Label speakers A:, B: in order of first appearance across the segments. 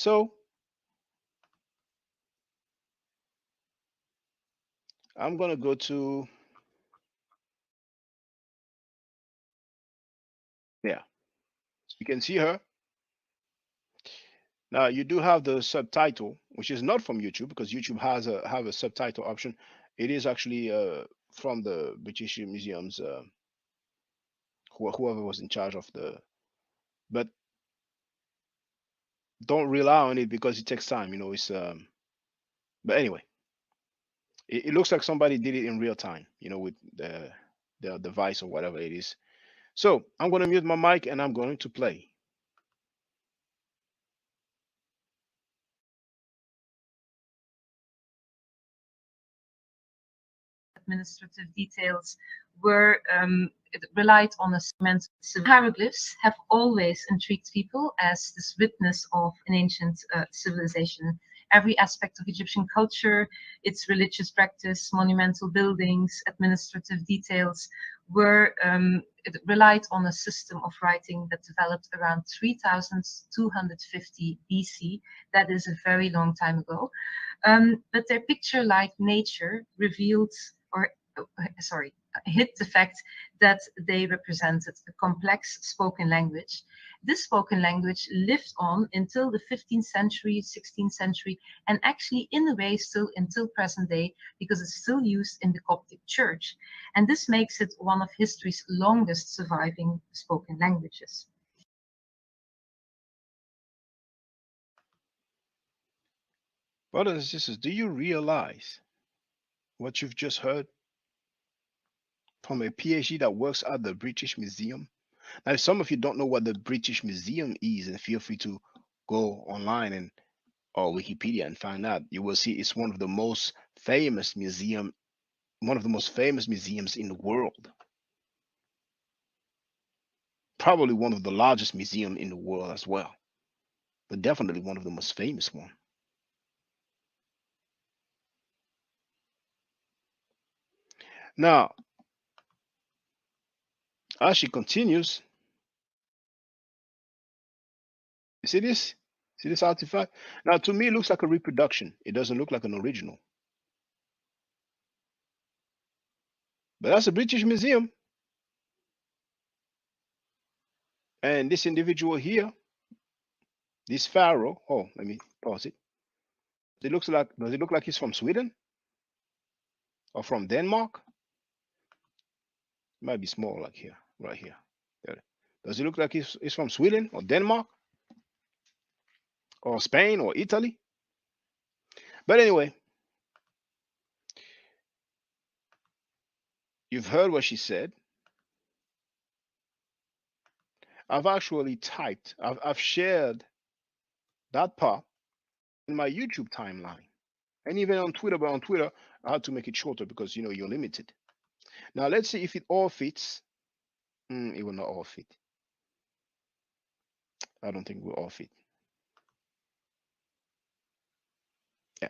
A: So I'm going to go to, yeah, so you can see her. Now you do have the subtitle, which is not from YouTube because YouTube has a have a subtitle option. It is actually from the British Museum's whoever was in charge of the. But don't rely on it because it takes time. You know, it's But anyway, it looks like somebody did it in real time. You know, with the device or whatever it is. So I'm going to mute my mic and I'm going to play.
B: Administrative details were it relied on a segment. Hieroglyphs have always intrigued people as this witness of an ancient civilization. Every aspect of Egyptian culture, its religious practice, monumental buildings, administrative details were it relied on a system of writing that developed around 3250 BC. That is a very long time ago. But their picture-like nature revealed, or sorry, hid the fact that they represented a complex spoken language. This spoken language lived on until the 15th century, 16th century, and actually in a way still until present day, because it's still used in the Coptic Church. And this makes it one of history's longest surviving spoken languages.
A: Brothers and sisters, do you realize what you've just heard from a PhD that works at the British Museum? Now, if some of you don't know what the British Museum is, and feel free to go online and or Wikipedia and find out. You will see it's one of the most famous museums in the world. Probably one of the largest museum in the world as well, but definitely one of the most famous one. Now, as she continues, you see this? See this artifact? Now, to me, it looks like a reproduction. It doesn't look like an original. But that's a British Museum. And this individual here, this pharaoh, oh, let me pause it. Does it look like he's from Sweden or from Denmark? It might be small like here, right here. There. Does it look like he's from Sweden or Denmark or Spain or Italy? But anyway, you've heard what she said. I've actually typed, I've shared that part in my YouTube timeline and even on Twitter. But on Twitter, I had to make it shorter because you know you're limited. Now let's see if it all fits. It will not all fit. I don't think it will all fit. Yeah.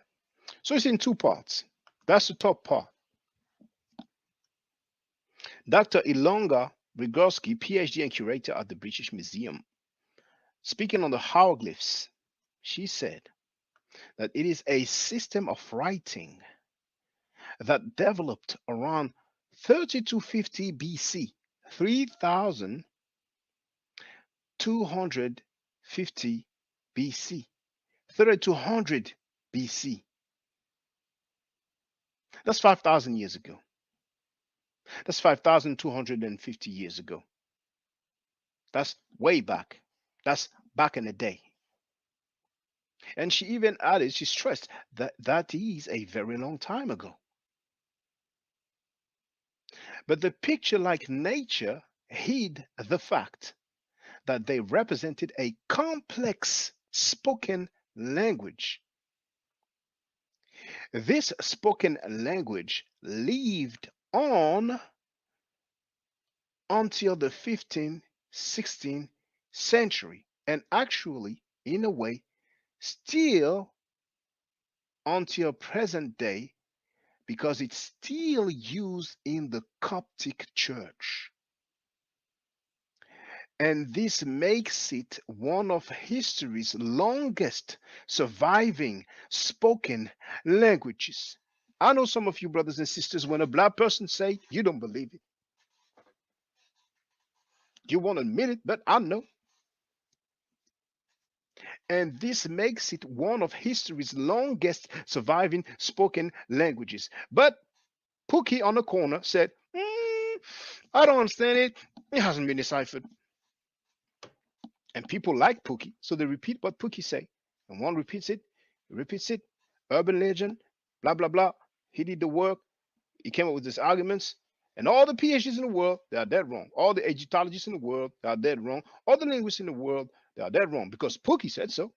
A: So it's in two parts. That's the top part. Dr. Ilonga Vygotsky, PhD and curator at the British Museum, speaking on the hieroglyphs, she said that it is a system of writing that developed around 3250 BC, 3250 BC, 3200 BC. That's 5,000 years ago. That's 5,250 years ago. That's way back. That's back in the day. And she even added, she stressed that that is a very long time ago. But the picture like nature hid the fact that they represented a complex spoken language. This spoken language lived on until the 15th, 16th century, and actually, in a way, still until present day because it's still used in the Coptic Church. And this makes it one of history's longest surviving spoken languages. I know some of you brothers and sisters, when a black person say, you don't believe it. You won't admit it, but I know. And this makes it one of history's longest surviving spoken languages. But Pookie on the corner said, I don't understand it. It hasn't been deciphered. And people like Pookie, so they repeat what Pookie say. And one repeats it, urban legend, blah blah blah. He did the work. He came up with these arguments. And all the PhDs in the world, they are dead wrong. All the Egyptologists in the world, they are dead wrong. All the linguists in the world, they are dead wrong because Pookie said so.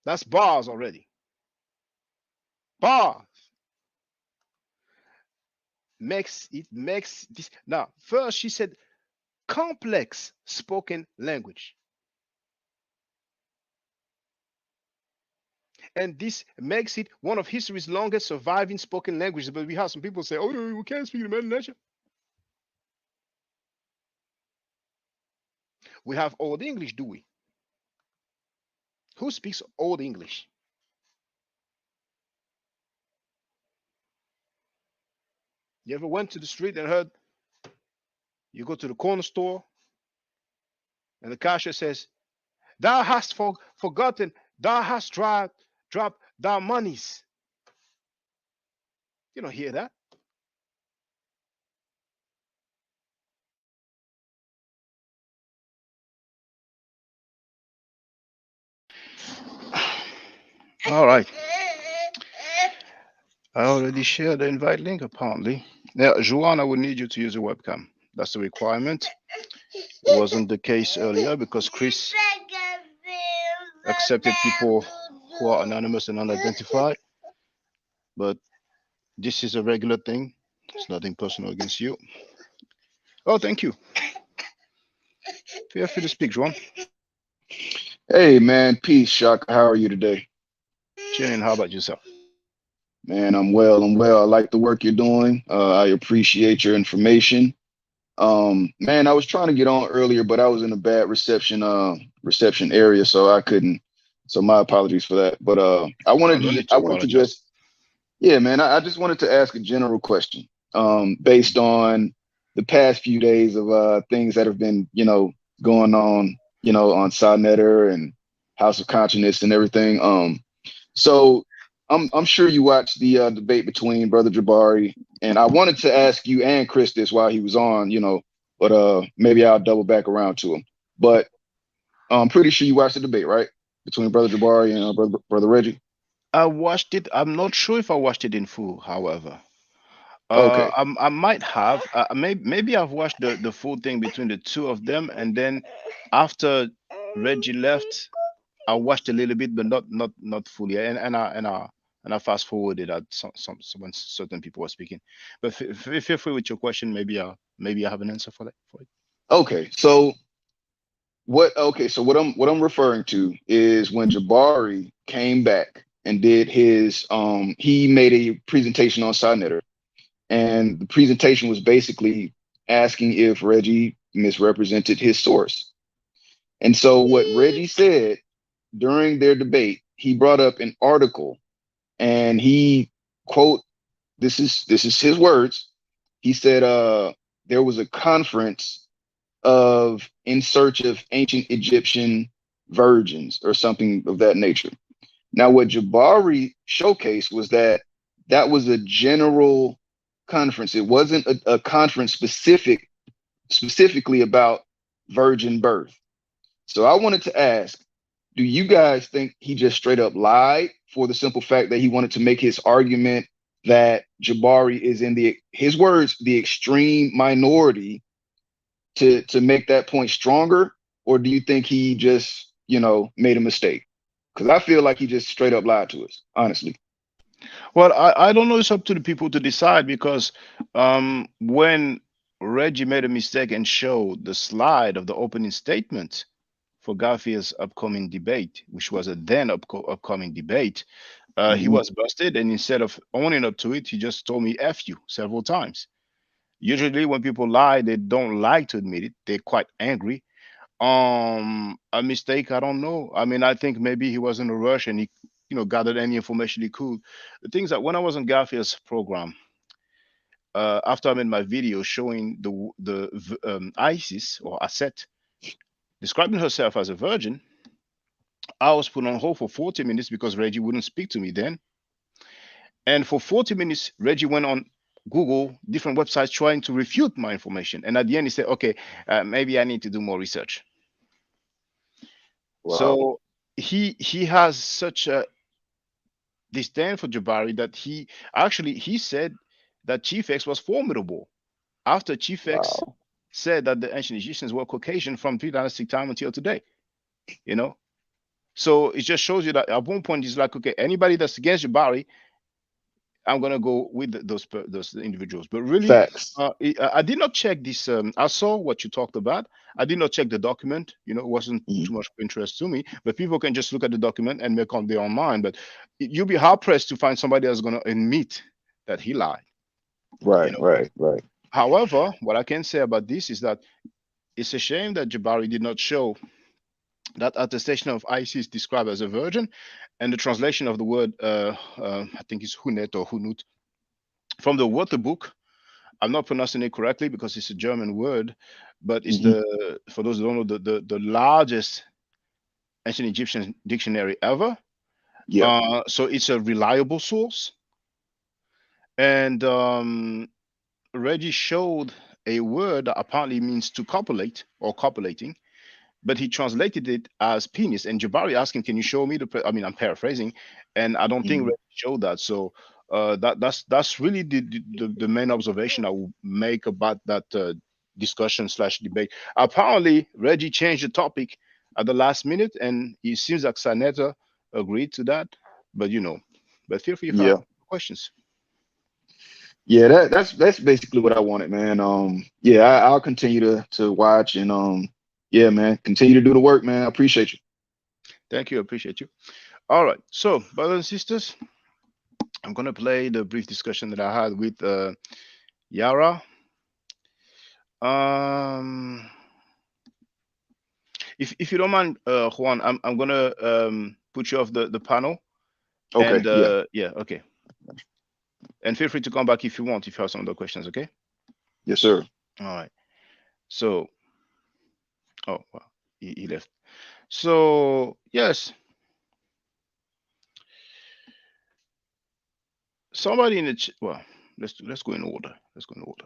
A: That's bars already. Bars makes this. Now, first she said complex spoken language. And this makes it one of history's longest surviving spoken languages. But we have some people say, oh, no, we can't speak Imagination. We have Old English, do we? Who speaks Old English? You ever went to the street and heard, you go to the corner store and the cashier says, thou hast forgotten, thou hast dropped thy monies. You don't hear that. All right. I already shared the invite link apparently. Now, Juan, I would need you to use a webcam. That's the requirement. It wasn't the case earlier because Chris accepted people who are anonymous and unidentified. But this is a regular thing. It's nothing personal against you. Oh, thank you. Feel free to speak, Juan.
C: Hey man, peace, Shaka. How are you today?
A: Chilling. How about yourself?
C: Man, I'm well. I'm well. I like the work you're doing. I appreciate your information. Man, I was trying to get on earlier, but I was in a bad reception area, so I couldn't. So my apologies for that. But
A: Oh, no need
C: I
A: to
C: wanted to
A: apologize.
C: just yeah, man, I just wanted to ask a general question. Based on the past few days of things that have been, going on, on Sonetter and House of Consciousness and everything. So I'm sure you watched the debate between Brother Jabari, and I wanted to ask you and Chris this while he was on, but maybe I'll double back around to him. But I'm pretty sure you watched the debate, right? Between Brother Jabari and Brother Reggie.
A: I watched it. I'm not sure if I watched it in full, however.
C: Okay.
A: I might have. Maybe I've watched the full thing between the two of them, and then after Reggie left, I watched a little bit, but not fully. And I fast forwarded at some when certain people were speaking. But feel free with your question. Maybe I have an answer for that for it.
C: Okay. So what I'm referring to is when Jabari came back and did his he made a presentation on Signetter, and the presentation was basically asking if Reggie misrepresented his source. And so what Reggie said during their debate, he brought up an article, and he quote, this is his words. He said there was a conference of in search of ancient Egyptian virgins or something of that nature. Now, what Jabari showcased was that that was a general conference. It wasn't a conference specifically about virgin birth. So I wanted to ask, do you guys think he just straight up lied for the simple fact that he wanted to make his argument that Jabari is in his words, the extreme minority to make that point stronger? Or do you think he just, made a mistake? Because I feel like he just straight up lied to us, honestly.
A: Well, I don't know. It's up to the people to decide because when Reggie made a mistake and showed the slide of the opening statement for Garfield's upcoming debate, which was a then upcoming debate, He was busted, and instead of owning up to it, he just told me "f you" several times. Usually, when people lie, they don't like to admit it. They're quite angry. A mistake, I don't know. I mean, I think maybe he was in a rush and he, gathered any information he could. The things that when I was on Garfield's program, after I made my video showing the Isis or Aset describing herself as a virgin, I was put on hold for 40 minutes because Reggie wouldn't speak to me then. And for 40 minutes, Reggie went on Google, different websites, trying to refute my information. And at the end, he said, okay, maybe I need to do more research.
C: Wow.
A: So he has such a disdain for Jabari that he said that Chief X was formidable. After Chief X
C: Wow.
A: said that the ancient Egyptians were Caucasian from pre-dynastic time until today, you know. So it just shows you that at one point he's like, okay, anybody that's against Jabari, I'm gonna go with those individuals. But really,
C: Facts.
A: I did not check this. I saw what you talked about. I did not check the document. It wasn't too much of interest to me. But people can just look at the document and make up their own mind. But you'll be hard pressed to find somebody that's gonna admit that he lied.
C: Right. Right.
A: However, what I can say about this is that it's a shame that Jabari did not show that attestation of Isis described as a virgin, and the translation of the word, I think it's Hunet or Hunut, from the Wörterbuch. I'm not pronouncing it correctly because it's a German word, but it's for those who don't know, the largest ancient Egyptian dictionary ever.
C: Yeah.
A: So it's a reliable source. And Reggie showed a word that apparently means to copulate or copulating, but he translated it as penis. And Jabari asked him, "Can you show me the?" I mean, I'm paraphrasing, and I don't think Reggie showed that. So that's really the main observation I will make about that discussion/debate. Apparently, Reggie changed the topic at the last minute, and it seems like Sanetta agreed to that. But but feel free if you have
C: Yeah.
A: questions.
C: Yeah, that's basically what I wanted, man. Yeah, I'll continue to watch and yeah, man, continue to do the work, man. I appreciate you.
A: Thank you, I appreciate you. All right, so brothers and sisters, I'm gonna play the brief discussion that I had with Yarah. Um, if you don't mind, Juan, I'm gonna put you off the panel,
C: Okay,
A: and
C: yeah.
A: yeah, okay, and feel free to come back if you want, if you have some other questions, okay?
C: Yes, sir.
A: All right. So, oh wow, he left. So yes, somebody in the well, let's go in order. Let's go in order.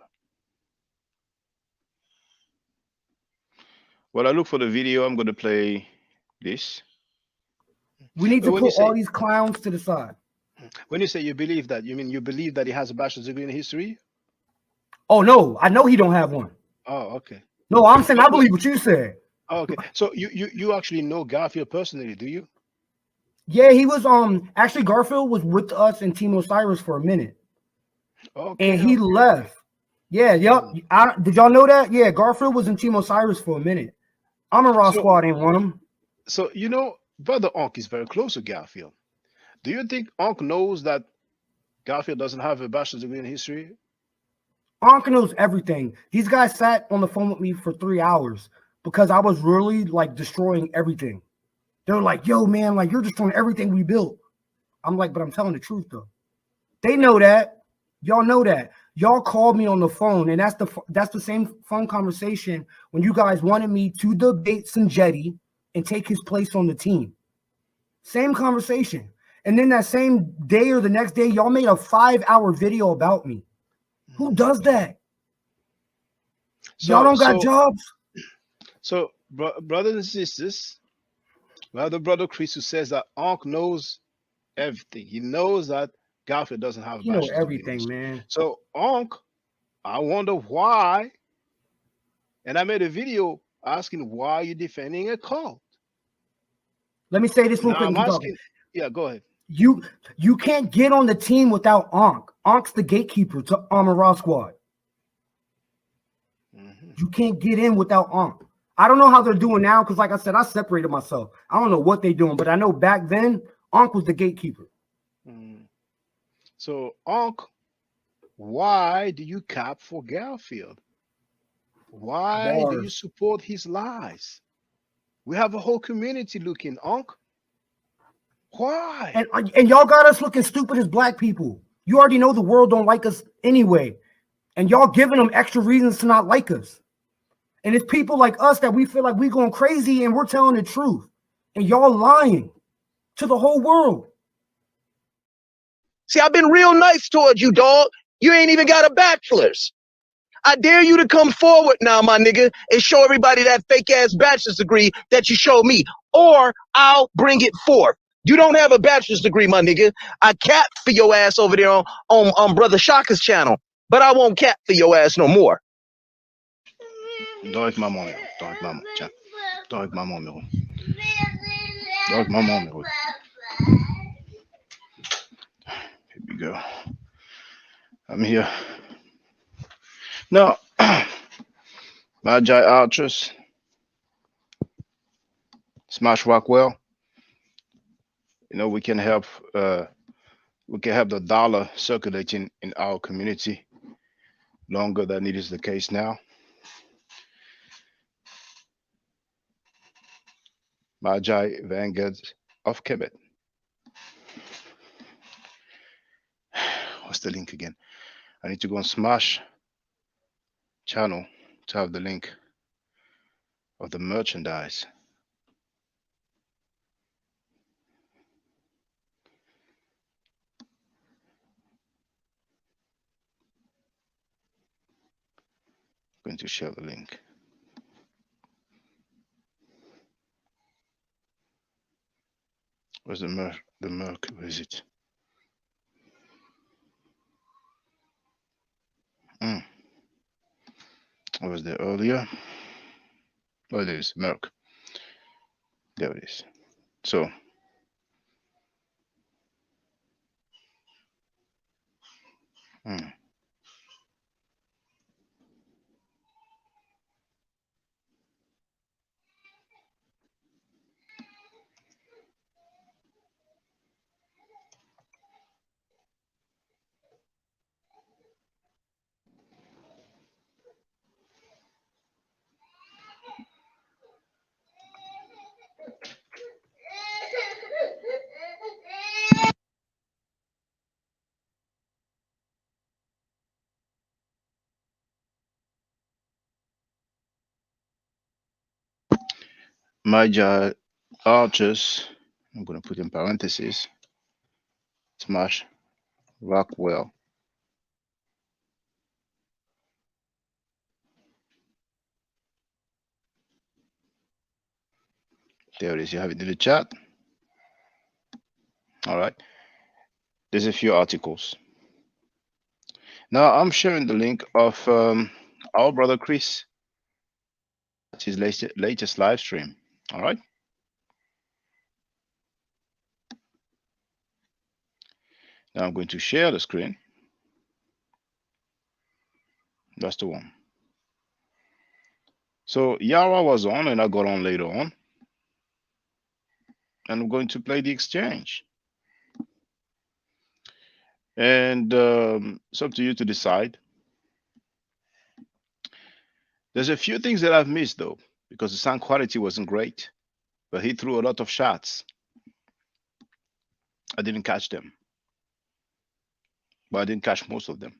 A: While I look for the video, I'm gonna play this.
D: We need
A: But
D: to
A: when you
D: put all
A: say
D: these clowns to the side.
A: you believe that, you mean you believe that he has a bachelor's degree in history?
D: Oh no, I know he don't have one.
A: Oh, okay.
D: No, I'm saying I
A: But
D: believe what you said.
A: oh, okay. So you actually know Garfield personally, do you?
D: Yeah, he was actually Garfield was with us in Team Osiris for a minute. And
A: Okay,
D: he
A: okay.
D: left. Yeah, yep.
A: Mm.
D: Did y'all know that? Yeah, Garfield was in Team Osiris for a minute. I'm a Raw
A: So
D: Squad ain't want him.
A: so Brother Onk is very close to Garfield. Do you think Onk knows that Garfield doesn't have a bachelor's degree in history?
D: Anka knows everything. These guys sat on the phone with me for 3 hours because I was really like destroying everything. They were like, yo, man, like you're destroying everything we built. I'm like, but I'm telling the truth though. They know that. Y'all know that. Y'all called me on the phone, and that's the same phone conversation when you guys wanted me to debate Sanjetti and take his place on the team. Same conversation. And then that same day or the next day, y'all made a 5-hour video about me. Who does that? Y'all don't got jobs?
A: So brothers and sisters, we have the brother Chris who says that Onk knows everything. He knows that Garfield doesn't have a
D: You know
A: bachelor's degree in
D: everything,
A: history.
D: man.
A: So Onk, I wonder why. And I made a video asking why you're defending a cult.
D: Let me say this real
A: Now
D: quick
A: I'm
D: and keep talking.
A: asking, yeah, go ahead.
D: You can't get on the team without Ankh. Ankh's the gatekeeper to Armor Raw Squad. You can't get in without Ankh. I don't know how they're doing now because, like I said, I separated myself. I don't know what they're doing, but I know back then Ankh was the gatekeeper.
A: Mm. So, Unc, why do you cap for Garfield? Why do you
D: Bars.
A: support his lies? We have a whole community looking, Unc. Why?
D: And y'all got us looking stupid as black people. You already know the world don't like us anyway. And y'all giving them extra reasons to not like us. And it's people like us that we feel like we going crazy and we're telling the truth. And y'all lying to the whole world.
E: See, I've been real nice towards you, dog. You ain't even got a bachelor's. I dare you to come forward now, my nigga, and show everybody that fake ass bachelor's degree that you showed me, or I'll bring it forth. You don't have a bachelor's degree, my nigga. I cap for your ass over there on Brother Shaka's channel, but I won't cap for your ass no more.
A: Dors avec maman, Méro. Dors avec maman. Tiens. Dors avec maman, Méro. Dors avec maman, Méro. Here we go. I'm here. Now, Magi Archers, Smash Rockwell. You know, we can help the dollar circulating in our community longer than it is the case now. Magi Vanguard of Kemet. What's the link again? I need to go on Smash channel to have the link of the merchandise. I'm going to share the link. Where's the merc? The merc, where is it? I was there earlier. Oh, it is merc. There it is. So, Magi Archers, I'm going to put in parentheses, Smash Rockwell. There it is. You have it in the chat. All right. There's a few articles. Now I'm sharing the link of our brother Chris. That's his latest live stream. All right. Now I'm going to share the screen. That's the one. So Yarah was on and I got on later on. And I'm going to play the exchange. And it's up to you to decide. There's a few things that I've missed though, because the sound quality wasn't great, but he threw a lot of shots. I didn't catch them, but I didn't catch most of them.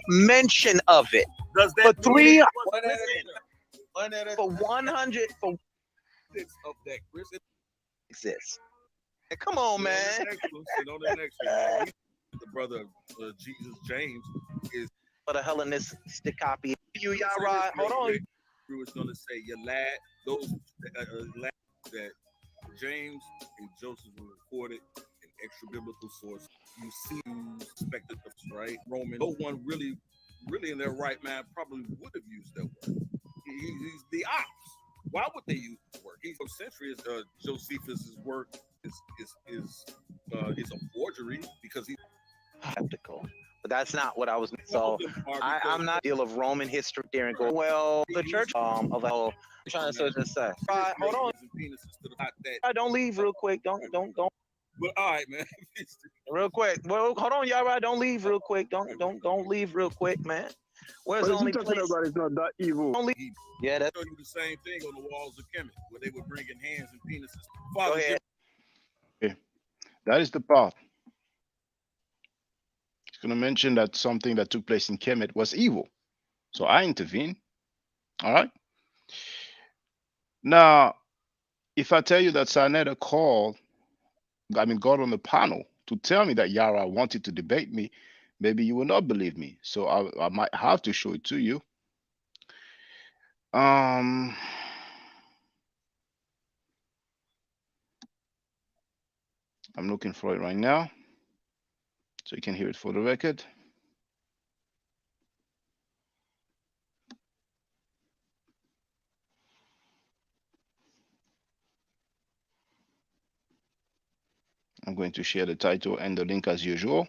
E: Mention of it.
F: Does that
E: For 300
F: for
E: 100 for
F: of that Chris?
E: exists. Come on, man.
F: On the next one, man. The brother Jesus James is
E: For the Hellenistic copy. You, Yarah, hold on.
F: We was gonna say your lad, those lads that James and Joseph were recorded in extra biblical source. You see, you suspected right? Roman. No one really in their right mind probably would have used that word. He's the ops. Why would they use the word? He's century Josephus's work is a forgery because he's
E: skeptical. But that's not what I was. So I'm not a deal of Roman history there and go, well, the church of I'm trying to say. Right, hold on.
F: Venus is to the fact that.
E: I don't leave real quick. Don't.
F: But all right, man.
E: Real quick. Well, hold on, Yarah. Don't leave real quick. Don't leave real quick, man. Where's the
G: What is
E: only
G: he talking
E: place?
G: about? It's not that evil.
E: Yeah, that's.
F: Show you the same thing on the walls of Kemet, where they were bringing hands and penises.
E: Go
F: Father
E: ahead.
A: Okay. That is the part. He's going to mention that something that took place in Kemet was evil. So I intervene. All right. Now, if I tell you that Sarnetta got on the panel to tell me that Yarah wanted to debate me, maybe you will not believe me. So I might have to show it to you. I'm looking for it right now, so you can hear it for the record. I'm going to share the title and the link as usual.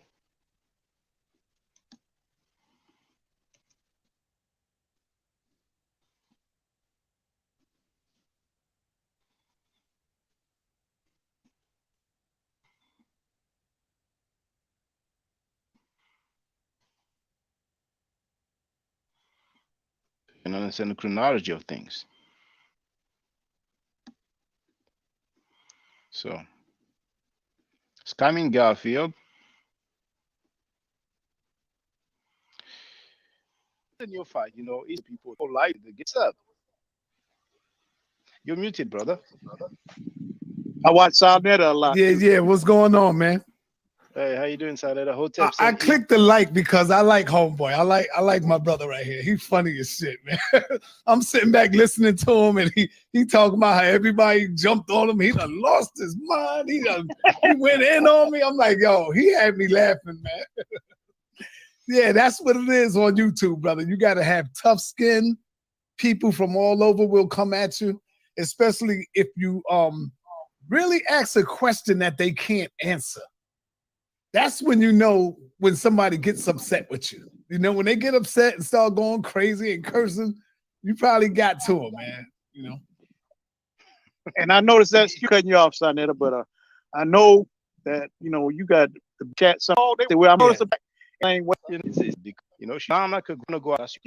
A: And understand the chronology of things. So, scamming Garfield. In your fight, is people who like to get up. You're muted, brother.
H: I watch Sarnetta a lot.
D: Yeah. What's going on, man?
A: Hey, how you doing, Sarnetta? Hotep
D: I
A: sent you.
D: clicked the like because I like homeboy. I like my brother right here. He's funny as shit, man. I'm sitting back listening to him, and he talking about how everybody jumped on him. He done lost his mind. He went in on me. I'm like, yo, he had me laughing, man. Yeah, that's what it is on YouTube, brother. You got to have tough skin. People from all over will come at you, especially if you really ask a question that they can't answer. That's when you know when somebody gets upset with you. When they get upset and start going crazy and cursing, you probably got to them, man.
H: And I noticed that you cutting you off, Sarnetta, but I know that you got the chat all day. Where I noticed I'm
A: not gonna go out. Ask.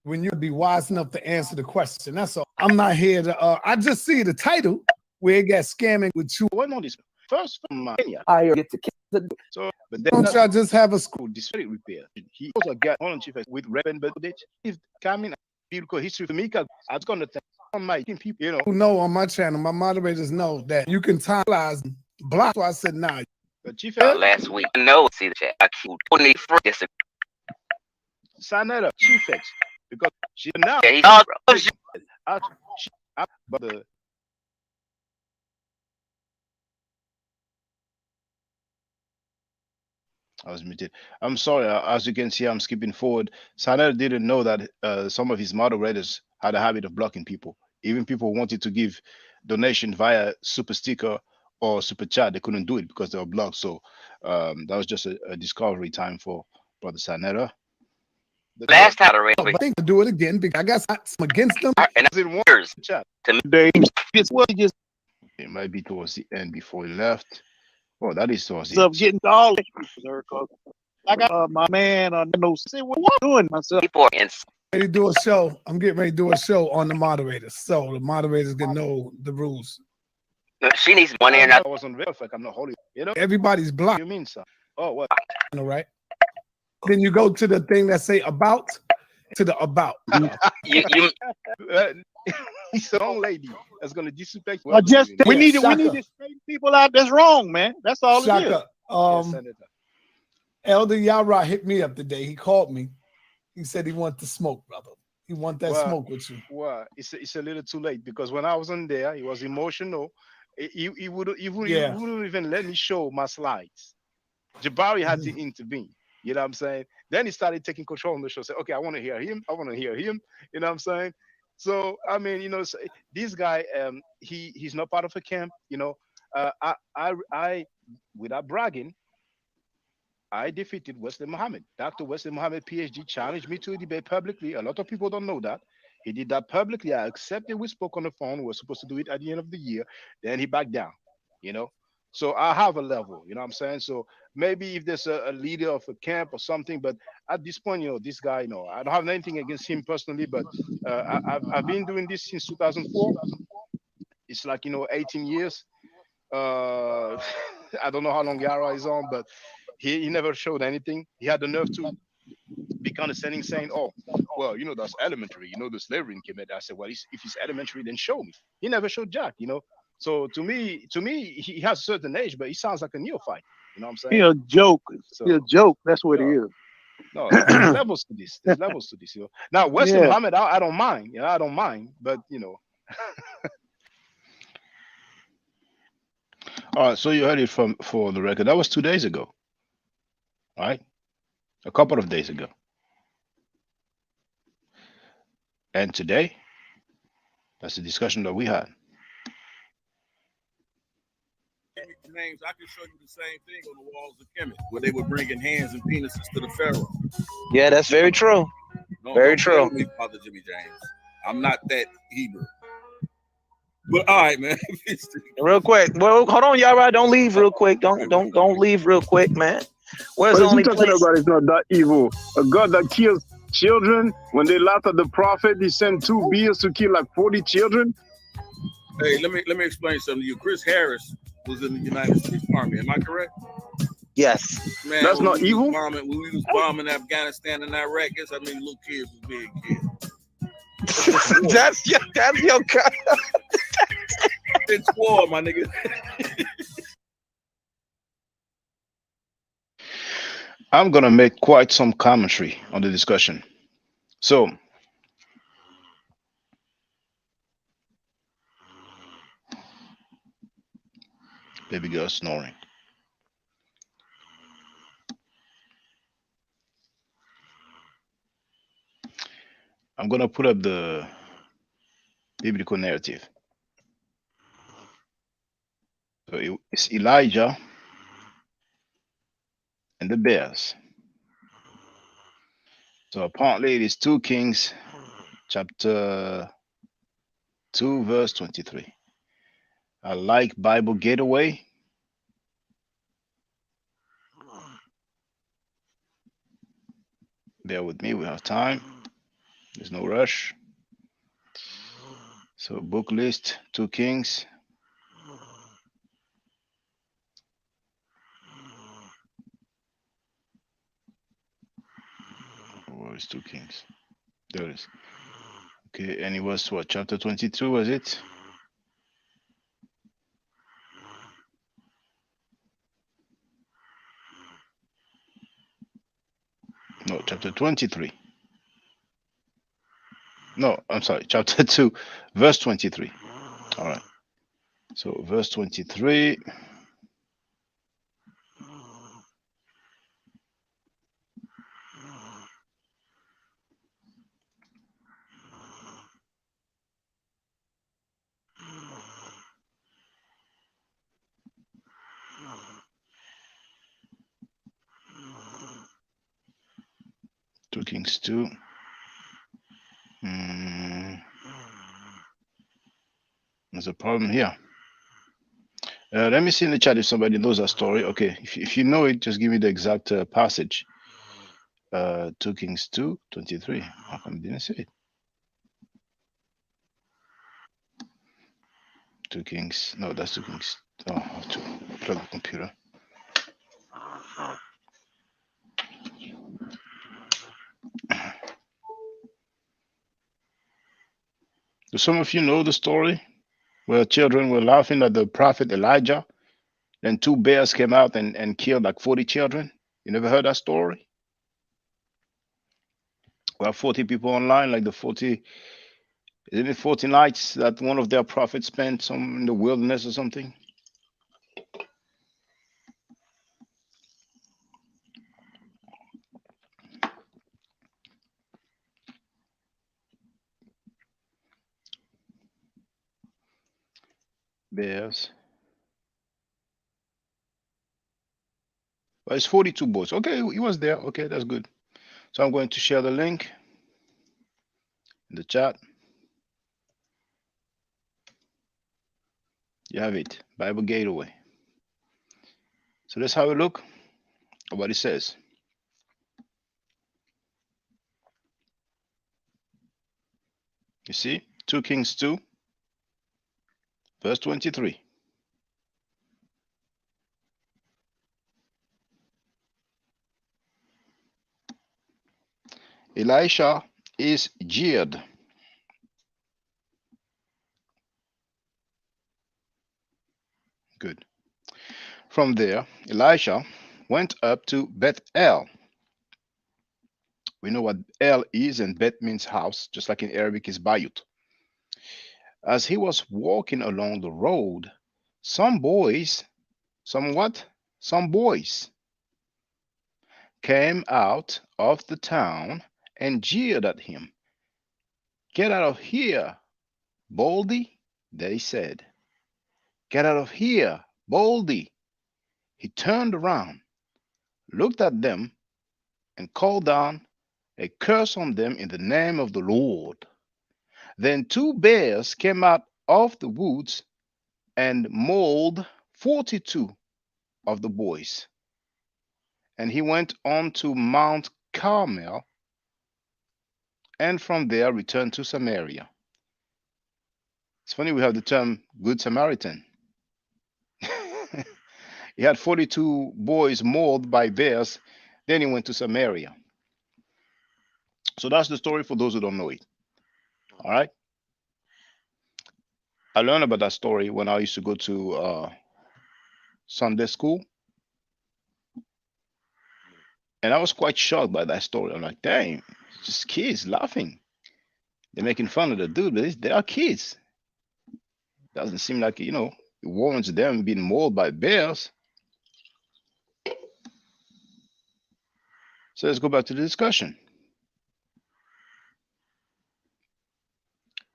D: When you be wise enough to answer the question, that's all. I'm not here to. I just see the title where it got scamming with you.
A: What on this? First from Kenya.
E: I get to.
A: So, but then
D: Don't y'all just have a school?
A: Discredit repair. He also got on chief with Reverend Bedit. If coming biblical history for me, I was gonna tell my people,
D: Who know on my channel, my moderators know that you can timelize block. So I said, nah.
A: But Chief
I: last week, no, see the chat. I keep only for this.
A: Sarnetta, Chief X, because she now. But the. I was muted. I'm sorry. As you can see, I'm skipping forward. Sarnetta didn't know that some of his moderators had a habit of blocking people. Even people who wanted to give donation via super sticker or super chat, they couldn't do it because they were blocked. So that was just a discovery time for Brother Sarnetta.
I: Last time
D: I think to do it again because I got some against them.
I: and I didn't want
A: chat. It might be towards the end before he left. Oh, that is towards the end.
H: getting all I got my man say what I'm doing myself.
I: people
D: Ready to do a show. I'm getting ready to do a show on the moderators, so the moderators can know the rules.
I: She needs one ear.
A: I wasn't real fake. I'm not holy.
D: Everybody's blocked.
A: You mean, sir? Oh, what?
D: All right. Then you go to the thing that say about to the about.
I: you
A: He's a wrong lady that's gonna disrespect.
H: We need to straighten people out. That's wrong, man. That's all it is.
D: Shaka, Elder Yarah hit me up today. He called me. He said he wanted to smoke, brother. He want that smoke with you.
A: Well, it's a little too late because when I was on there, he was emotional. He wouldn't even let me show my slides. Jabari had to intervene. You know what I'm saying? Then he started taking control on the show. Say, okay, I want to hear him. I want to hear him. You know what I'm saying? So I mean, this guy, he's not part of a camp. I without bragging, I defeated Wesley Muhammad. Dr. Wesley Muhammad, PhD, challenged me to a debate publicly. A lot of people don't know that. He did that publicly. I accepted. We spoke on the phone. We were supposed to do it at the end of the year. Then he backed down. You know. So I have a level. You know what I'm saying? So maybe if there's a leader of a camp or something, but at this point, this guy, I don't have anything against him personally, but I've been doing this since 2004. It's like 18 years. Uh, I don't know how long Yarah is on, but he never showed anything. He had the nerve to be condescending, saying, "Oh, well, that's elementary. The slavery in Kemet." I said, "Well, if it's elementary, then show me." He never showed Jack. So to me, he has a certain age, but he sounds like a neophyte. You know what I'm
H: He
A: saying?
H: a joke. He a
A: So
H: joke. That's what he
A: no,
H: is.
A: no, there's levels to this. There's levels to this. Now Wesley
H: Yeah.
A: Muhammad, I don't mind. I don't mind, but All right. So you heard it for the record. That was 2 days ago, right? A couple of days ago, and today, that's the discussion that we had.
F: Names, I can show you the same thing on the walls of Kemet, where they were bringing hands and penises to the pharaoh.
E: Yeah, that's very true. Very
F: Don't play
E: true.
F: with me, Father Jimmy James. I'm not that Hebrew. But all right, man.
E: Real quick. Well, hold on, Yarah. Don't leave real quick. Don't leave real quick, man. Where's
G: What
E: the
G: is he
E: only
G: talking
E: place?
G: about? It's not that evil. A God that kills children. When they laughed at the prophet, he sent 2 bears to kill like 40 children.
F: Hey, let me explain something to you. Chris Harris was in the United States Army. Am I correct?
E: Yes.
F: Man,
G: That's not evil.
F: When we was bombing Afghanistan and Iraq, guess how many little kids was being killed?
E: that's your
F: It's war, my nigga.
A: I'm gonna make quite some commentary on the discussion. So, baby girl snoring. I'm gonna put up the biblical narrative. So it's Elijah and the bears. So apparently it is 2 Kings chapter 2 verse 23. I like Bible Gateway. Bear with me, we have time. There's no rush. So book list, 2 Kings. Where is 2 Kings? There it is. Okay, and it was what, chapter 22, was it? No, chapter 23. No, I'm sorry, chapter 2, verse 23. All right. So verse 23. Two Kings 2. There's a problem here. Let me see in the chat if somebody knows that story. Okay, if you know it, just give me the exact passage. 2 Kings 2, 23. How come I didn't see it? 2 Kings. No, that's 2 Kings. Oh, I have to plug the computer. Do some of you know the story where children were laughing at the prophet Elijah? Then 2 bears came out and killed like 40 children. You never heard that story? We have 40 people online, like the 40, isn't it 40 nights that one of their prophets spent some in the wilderness or something? Bears. Well, it's 42 boats. Okay, he was there. Okay, that's good. So I'm going to share the link in the chat. You have it, Bible Gateway. So let's have a look at what it says. You see, 2 Kings 2, verse 23. Elisha is jeered. Good. From there, Elisha went up to Bethel. We know what El is, and Bet means house, just like in Arabic is Bayut. As he was walking along the road, some boys, some what? Some boys came out of the town and jeered at him. Get out of here, Baldy, they said. Get out of here, Baldy. He turned around, looked at them, and called down a curse on them in the name of the Lord. Then 2 bears came out of the woods and mauled 42 of the boys. And he went on to Mount Carmel, and from there returned to Samaria. It's funny we have the term Good Samaritan. He had 42 boys mauled by bears, then he went to Samaria. So that's the story for those who don't know it. All right. I learned about that story when I used to go to Sunday school. And I was quite shocked by that story. I'm like, dang, just kids laughing. They're making fun of the dude, but they are kids. Doesn't seem like, it warrants them being mauled by bears. So let's go back to the discussion.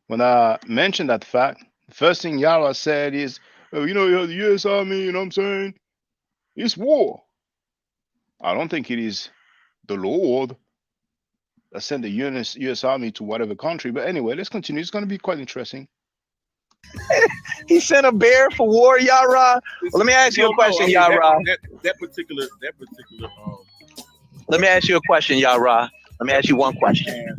A: When I mentioned that fact, the first thing Yarah said is, oh, you have the U.S. Army, you know what I'm saying? It's war. I don't think it is the Lord that sent the U.S. Army to whatever country. But anyway, let's continue. It's going to be quite interesting.
E: He sent a bear for war, Yarah. Well, let me ask you a question, Yarah.
F: That particular.
E: Let me ask you a question, Yarah. Let me ask you one question.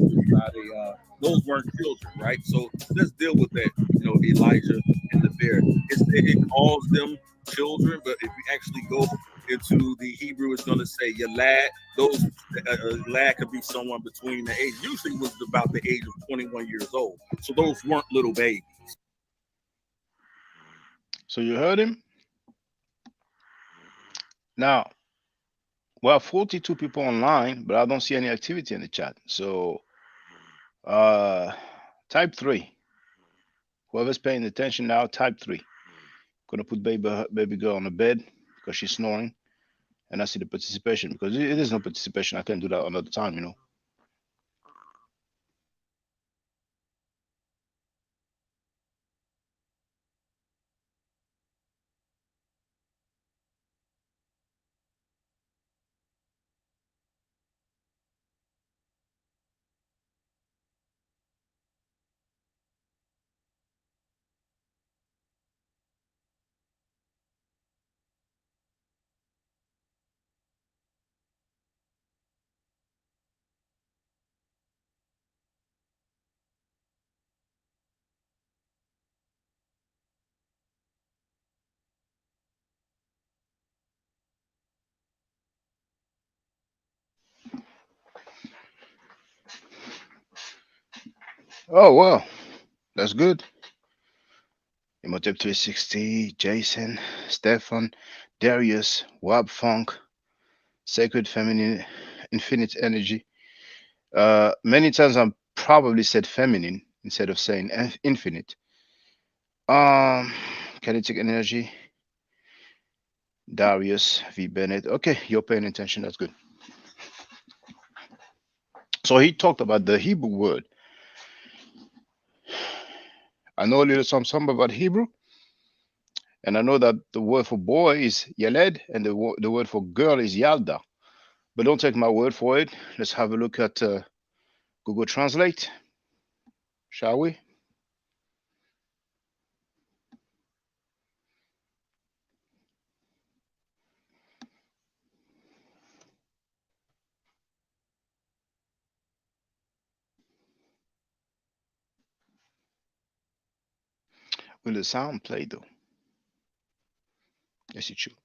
F: Those weren't children, right? So let's deal with that. Elijah and the bear. It calls them children, but if you actually go into the Hebrew, it's going to say Yalad. Those lad could be someone between the age. Usually was about the age of 21 years old. So those weren't little babies.
A: So you heard him? Now, we have 42 people online, but I don't see any activity in the chat. So type 3. Whoever's paying attention now, type 3. Gonna put baby girl on the bed because she's snoring. And I see the participation, because it is no participation. I can't do that another time, Oh, well, that's good. Imhotep 360, Jason, Stefan, Darius, Wab Funk, Sacred Feminine, Infinite Energy. Many times I probably said feminine instead of saying infinite. Kinetic Energy, Darius, V. Bennett. Okay, you're paying attention. That's good. So he talked about the Hebrew word. I know a little something about Hebrew. And I know that the word for boy is Yaled, and the word for girl is Yalda. But don't take my word for it. Let's have a look at Google Translate, shall we? Will the sound play though? Yes, it should.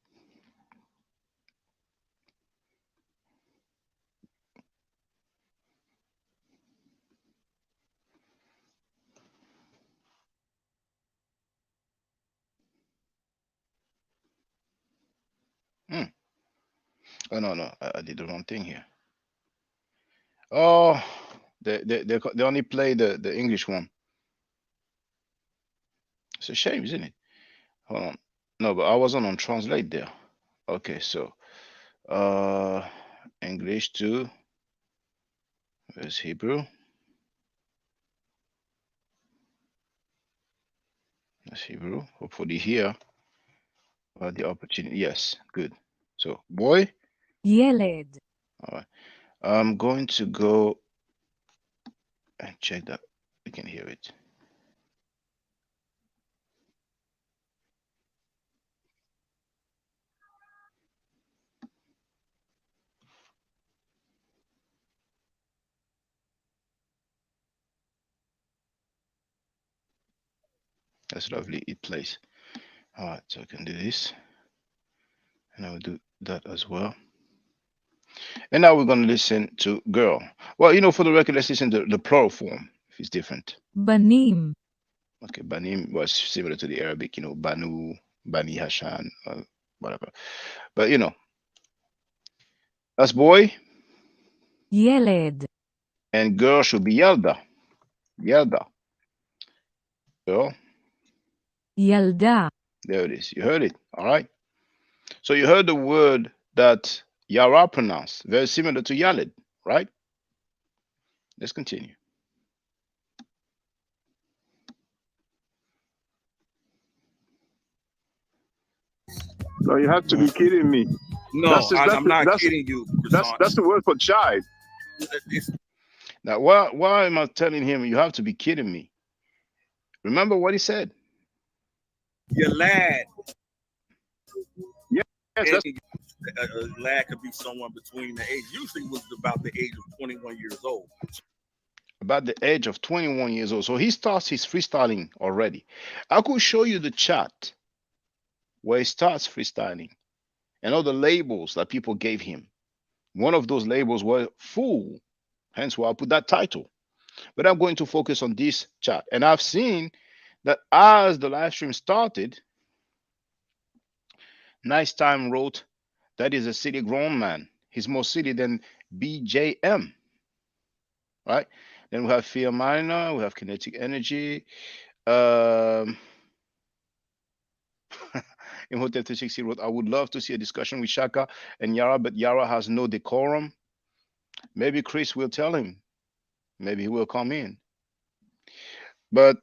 A: Hmm. Oh no, no, I did the wrong thing here. Oh, they only play the English one. It's a shame, isn't it? Hold on. No, but I wasn't on translate there. Okay, so uh English to where's Hebrew? That's Hebrew. Hopefully here the opportunity. Yes, good. So boy,
J: ילד,
A: all right. I'm going to go and check that we can hear it. That's lovely. It plays. All right, so I can do this, and I will do that as well. And now we're going to listen to girl. Well, for the record, let's listen to the plural form if it's different.
J: בנים,
A: Okay, banim was similar to the Arabic, banu, bani hashan, whatever. But that's boy,
J: ילד,
A: and girl should be yelda. Yelda. Girl,
J: ילדה,
A: there it is. You heard it. All right. So you heard the word that Yarah pronounced, very similar to Yalid, right? Let's continue.
G: So you have to be kidding me.
F: No, I'm not kidding you.
G: That's the word for child.
A: Now, why am I telling him you have to be kidding me? Remember what he said.
F: Your lad.
G: Yes, that's
F: a lad could be someone between the age. Usually was about the age of 21 years old.
A: About the age of 21 years old. So he starts his freestyling already. I could show you the chat where he starts freestyling and all the labels that people gave him. One of those labels was fool, hence why I put that title. But I'm going to focus on this chat. And I've seen that as the live stream started, Nice Time wrote, that is a city grown man. He's more city than BJM. Right? Then we have Fear Minor, we have Kinetic Energy. Imhotep 360 wrote, I would love to see a discussion with Shaka and Yarah, but Yarah has no decorum. Maybe Chris will tell him. Maybe he will come in. But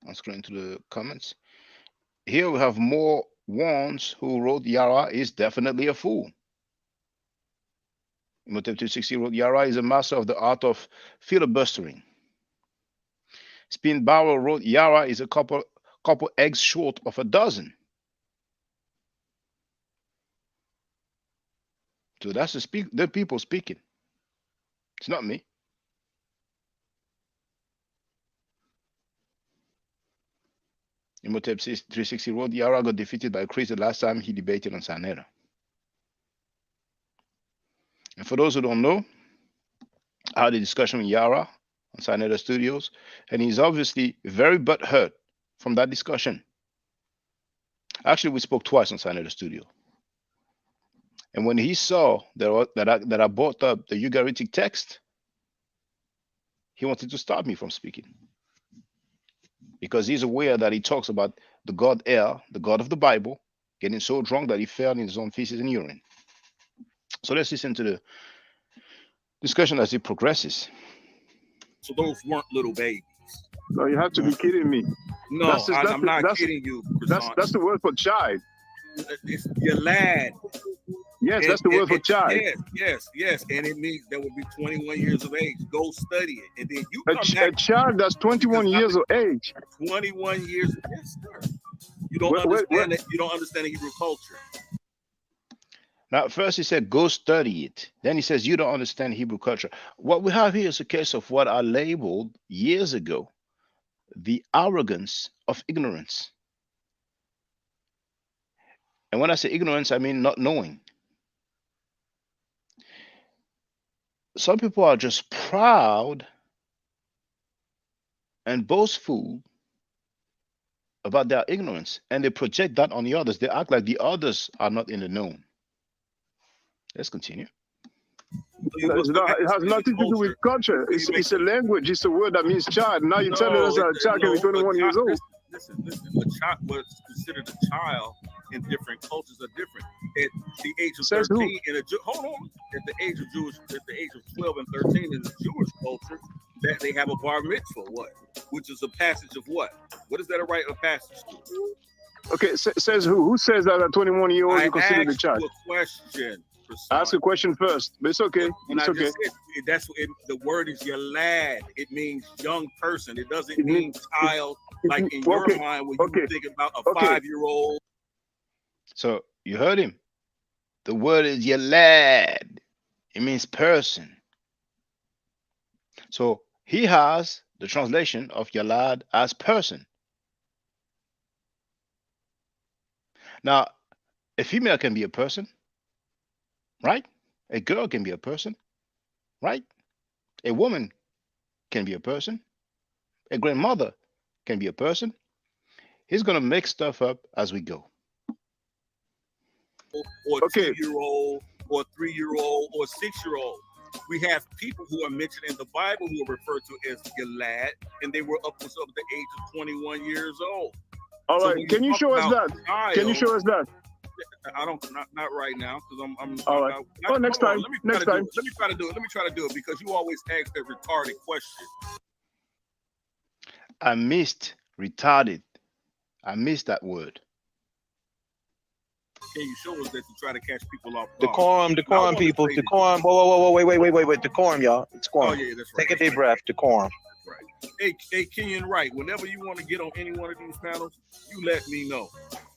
A: I'm scrolling to the comments. Here we have more ones who wrote Yarah is definitely a fool. Imhotep 260 wrote Yarah is a master of the art of filibustering. Spin Barrel wrote Yarah is a couple eggs short of a dozen. So that's the people speaking. It's not me. Imhotep 360 wrote Yarah got defeated by Chris the last time he debated on Sanera. And for those who don't know, I had a discussion with Yarah on Sanera Studios, and he's obviously very butthurt from that discussion. Actually, we spoke twice on Sanera Studio. And when he saw that I brought up the Ugaritic text, he wanted to stop me from speaking. Because he's aware that he talks about the God El, the God of the Bible, getting so drunk that he fell in his own feces and urine. So let's listen to the discussion as it progresses.
F: So those weren't little babies.
G: No, you have to be kidding me.
F: No, I'm not kidding you.
G: That's the word for child.
F: It's your lad.
G: Yes, that's the word for child.
F: Yes, and it means that would be 21 years of age. Go study it, and then you
G: A,
F: come
G: ch-
F: back.
G: a child that's 21 years of age.
F: 21 years. Yes, sir. You don't
G: Wait,
F: understand it. You don't understand the Hebrew culture.
A: Now, first he said, go study it. Then he says, you don't understand Hebrew culture. What we have here is a case of what I labeled years ago the arrogance of ignorance. And when I say ignorance, I mean not knowing. Some people are just proud and boastful about their ignorance, and they project that on the others. They act like the others are not in the know. Let's continue.
G: It has nothing to do with culture. It's a language. It's a word that means child. Now you're telling us that a child can be 21 years old.
F: Listen. A child, what's considered a child in different cultures are different. At the age of 13, hold on. At the age of 12 and 13 in the Jewish culture, that they have a bar mitzvah. What? Which is a passage of what? What is that a passage to?
G: Okay, says who? Who says that a 21-year-old you consider the child?
F: A question.
G: Ask a question first, but it's okay. It's okay.
F: The word is yalad. It means young person. It doesn't mean child, like in your mind when you think about a 5-year-old.
A: So you heard him. The word is yalad. It means person. So he has the translation of yalad as person. Now, a female can be a person. Right? A girl can be a person, right? A woman can be a person. A grandmother can be a person. He's going to make stuff up as we go.
F: Or 2-year-old, or 3-year-old, or 6-year-old. We have people who are mentioned in the Bible who are referred to as Gilad, and they were upwards of the age of 21 years old.
G: All right, can you show us that? Can you show us that?
F: I don't, not right now, because I'm.
G: All right. Next time.
F: Let me try to do it because you always ask that retarded question.
A: I missed retarded. I missed that word.
F: Can you show us that you try to catch people off
E: Decorum,
F: guard?
E: people, decorum. Whoa, wait, decorum, y'all. Decorum.
F: Oh yeah, that's right.
E: Take a deep breath, decorum.
F: Right. Hey, Kenyon Wright. Whenever you want to get on any one of these panels, you let me know.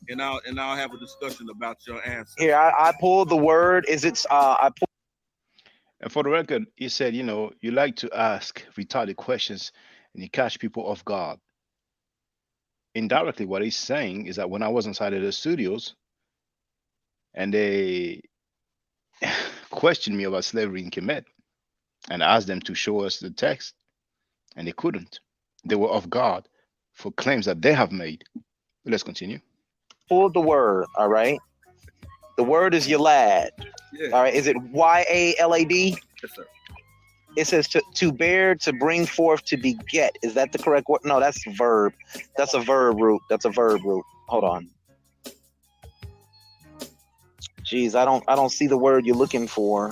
F: And I'll have a discussion about your answer.
E: Here, I pulled the word. And
A: for the record, he said, you like to ask retarded questions and you catch people off guard. Indirectly, what he's saying is that when I was inside of the studios and they questioned me about slavery in Kemet and asked them to show us the text, and they couldn't. They were off guard for claims that they have made. Let's continue.
E: Pulled the word, all right? The word is yalad. Yeah. All right, is it Y-A-L-A-D?
F: Yes, sir.
E: It says to bear, to bring forth, to beget. Is that the correct word? No, that's verb. That's a verb root. Hold on. Jeez, I don't see the word you're looking for,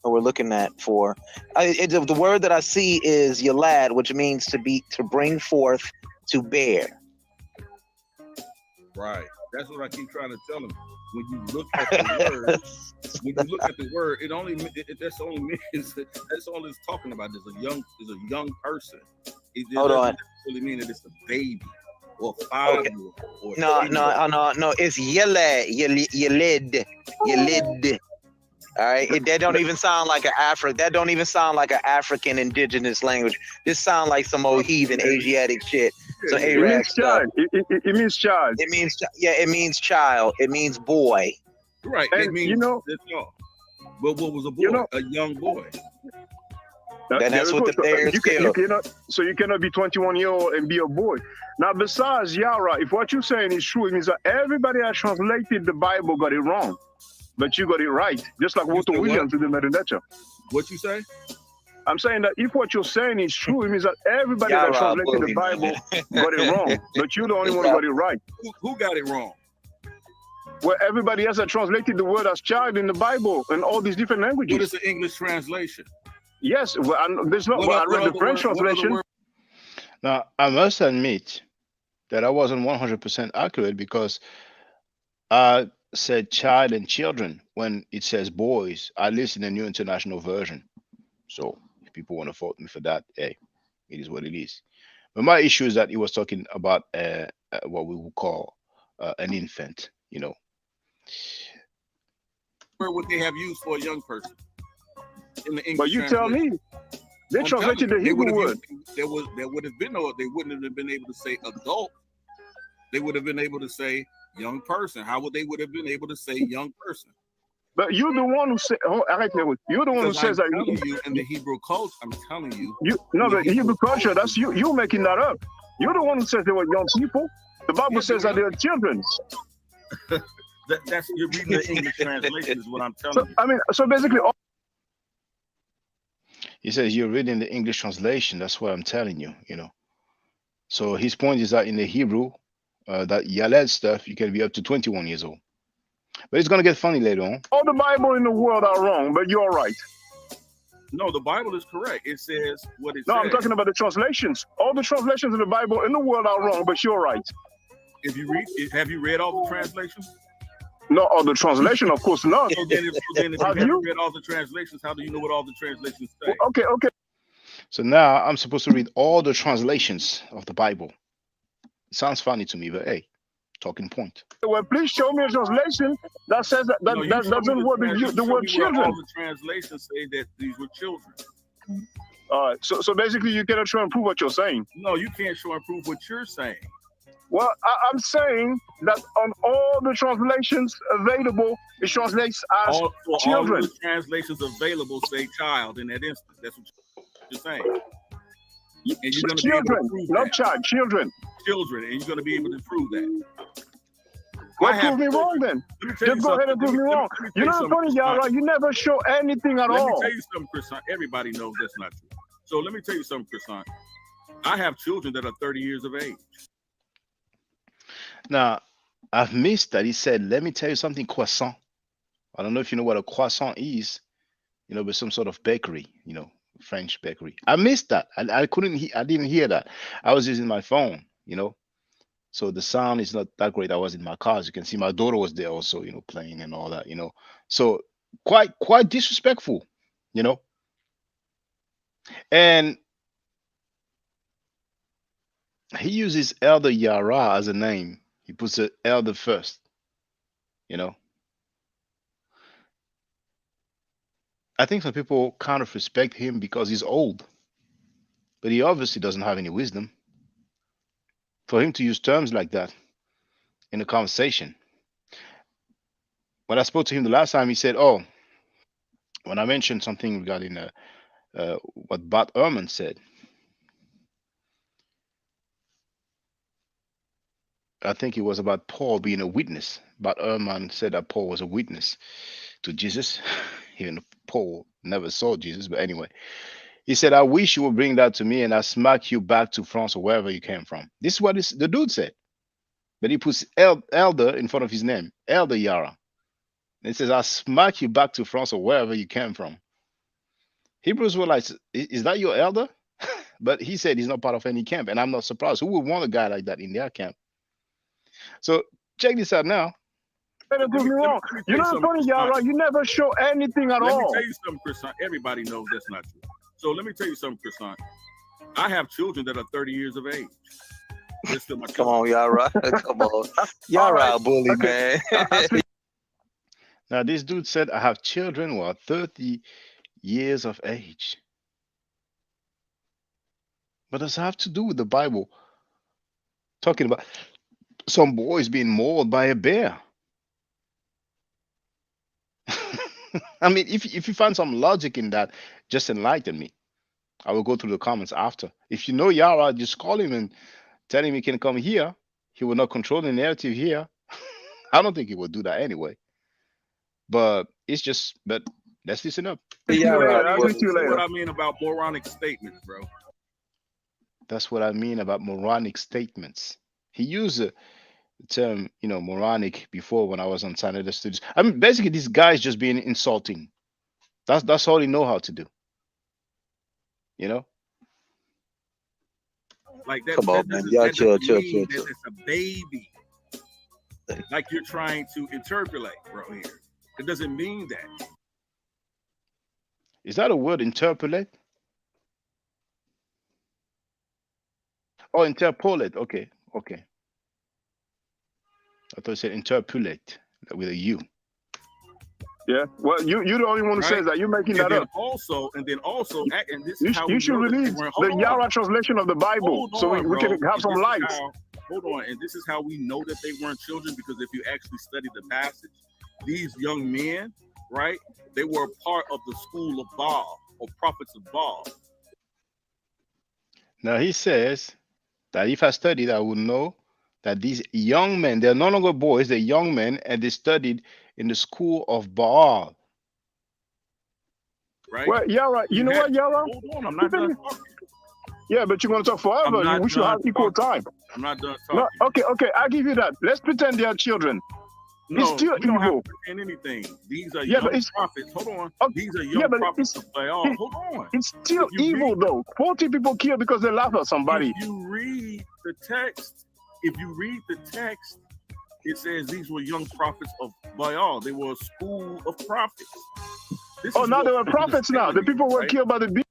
E: or we're looking at for. The word that I see is yalad, which means to bring forth, to bear.
F: Right. That's what I keep trying to tell them. When you look at the word, it only that's only that's all it's talking about. Is a young person. It doesn't necessarily mean that it's a baby or 5-year-old. Okay.
E: No. It's yeled. All right. That don't even sound like an African indigenous language. This sounds like some old heathen Asiatic shit. So
G: it means child. It means child.
E: It means child. It means boy.
F: Right.
G: And
F: it means that's all. But what was a boy? A young boy.
E: That's what the players
G: you cannot be 21-year-old and be a boy. Now, besides Yarah, if what you're saying is true, it means that everybody that translated the Bible got it wrong, but you got it right, just like Walter Williams did in the lecture.
F: What you say?
G: I'm saying that if what you're saying is true, it means that everybody that translated the Bible got it wrong, but you're the only one who got it right.
F: Who got it wrong?
G: Well, everybody else that translated the word as child in the Bible in all these different languages.
F: What is the English translation?
G: Yes, well, I read the French translation.
A: Now, I must admit that I wasn't 100% accurate because I said child and children when it says boys, at least in the New International Version. So if people want to fault me for that, hey, it is what it is. But my issue is that he was talking about what we would call an infant, you know.
F: Where would they have used for a young person in the English
G: But you tell
F: translation?
G: me, they
F: I'm telling
G: translated the
F: you, they would
G: Hebrew
F: have
G: word.
F: used, there would have been no, they wouldn't have been able to say adult. They would have been able to say young person. How would they would have been able to say young person?
G: But you're the one who said, oh, arrête, Leroy. You're the one who
F: Because I'm
G: says that.
F: telling you, in the Hebrew culture, I'm telling you.
G: No,
F: in the
G: but Hebrew culture, that's you. You're making that up. You're the one who says they were young people. The Bible says that they are children.
F: That's you're reading the English translation is what I'm telling you.
G: I mean, so basically,
A: He says you're reading the English translation. That's what I'm telling you, you know. So his point is that in the Hebrew, that Yaled stuff, you can be up to 21 years old. But it's gonna get funny later on.
G: all the Bible in the world are wrong, but you're right.
F: No, the Bible is correct. It says what it
G: No,
F: says.
G: I'm talking about the translations. All the translations in the Bible in the world are wrong, but you're right.
F: If you read, have you read all the translations?
G: No, all the translation, of course not.
F: So then, if you
G: Have
F: haven't
G: you?
F: read all the translations, how do you know what all the translations say?
G: Okay.
A: So now I'm supposed to read all the translations of the Bible. It sounds funny to me, but hey, talking point.
G: Well, please show me a translation that says that,
F: No, you show me
G: doesn't word the
F: show
G: word
F: me where
G: children.
F: all the translations say that these were children.
G: All right. So basically, you cannot try and prove what you're saying.
F: No, you can't show and prove what you're saying.
G: Well, I'm saying that on all the translations available, it translates as
F: All
G: children.
F: of the translations available say child in that instance. That's what you're saying. And you're going to be able
G: Children,
F: to prove
G: not
F: that.
G: child, children.
F: Children, and you're going to be able to prove that.
G: Well,
F: I have
G: prove me wrong
F: children.
G: then.
F: Let me tell you
G: Just go ahead and
F: something.
G: prove me wrong.
F: Let me
G: You
F: tell
G: know
F: you
G: the funny,
F: something,
G: Yarah, you never show anything at
F: Let
G: all.
F: me tell you something, Chrisant. Everybody knows that's not true. So let me tell you something, Chrisant. I have children that are 30 years of age.
A: Now, I've missed that he said, let me tell you something, croissant. I don't know if you know what a croissant is, you know, but some sort of bakery, you know, French bakery. I missed that. I couldn't, I didn't hear that. I was using my phone, you know, so the sound is not that great. I was in my car. As you can see, my daughter was there also, you know, playing and all that, you know. So quite disrespectful, you know. And he uses Elder Yarah as a name. He puts the elder first, you know. I think some people kind of respect him because he's old, but he obviously doesn't have any wisdom. For him to use terms like that in a conversation. When I spoke to him the last time, he said, "Oh, when I mentioned something regarding what Bart Ehrman said, I think it was about Paul being a witness. Bart Ehrman said that Paul was a witness to Jesus. Even Paul never saw Jesus, but anyway." He said, "I wish you would bring that to me and I smack you back to France or wherever you came from." This is what the dude said. But he puts elder in front of his name, Elder Yarah. And he says, "I'll smack you back to France or wherever you came from." Hebrews were like, "Is that your elder?" But he said he's not part of any camp. And I'm not surprised. Who would want a guy like that in their camp? So check this out now.
G: Prove me wrong. You know the funny, Yarah, you never show anything at all.
F: Let me tell you something, Chrisant. Everybody knows that's not true. So let me tell you something, Chrisant. I have children that are 30 years of age.
E: Come on, Yarah. Come on. Yarah, bully, man.
A: Now, this dude said, I have children who are 30 years of age. What does it have to do with the Bible? Talking about some boys being mauled by a bear. I mean, if you find some logic in that, just enlighten me. I will go through the comments after. If you know Yarah, just call him and tell him he can come here. He will not control the narrative here. I don't think he will do that anyway. But it's just, but let's listen up.
F: I'll see what I mean about moronic statements, bro.
A: That's what I mean about moronic statements. He used the term, you know, moronic before when I was on Sanada Studios. I mean, basically, this guy is just being insulting. That's all he know how to do. You know?
F: Like that.
E: Come on, man. Y'all chill.
F: It's a baby. like you're trying to interpolate, bro. Here, it doesn't mean that.
A: Is that a word, interpolate? Oh, interpolate. Okay, okay. I thought you said interpolate with a U.
G: Yeah. Well, you're the only one who says that. You're making that up.
F: And then also, and this is how
G: You
F: we
G: should
F: know that
G: release the Yarah translation of the Bible so we can have some light.
F: Hold on, and this is how we know that they weren't children, because if you actually study the passage, these young men, right, they were part of the school of Baal, or prophets of Baal.
A: Now he says that if I studied, I would know that these young men, they're no longer boys, they're young men, and they studied in the school of Baal.
F: Right?
G: Well, Yarah, you know what, Yarah?
F: Hold on, I'm not done talking.
G: Yeah, but you're going to talk forever. We should have equal time.
F: I'm not done talking.
G: No, okay, I'll give you that. Let's pretend they are children.
F: No,
G: it's still
F: you don't have
G: evil.
F: to pretend anything. These are
G: Yeah,
F: young
G: but
F: prophets. Hold on. These are young prophets of Baal. Hold on.
G: It's still evil, though. 40 people killed because they laugh at somebody.
F: If you read the text, it says these were young prophets of Baal. They were a school of prophets.
G: Now they were prophets now. The people were killed by the beast.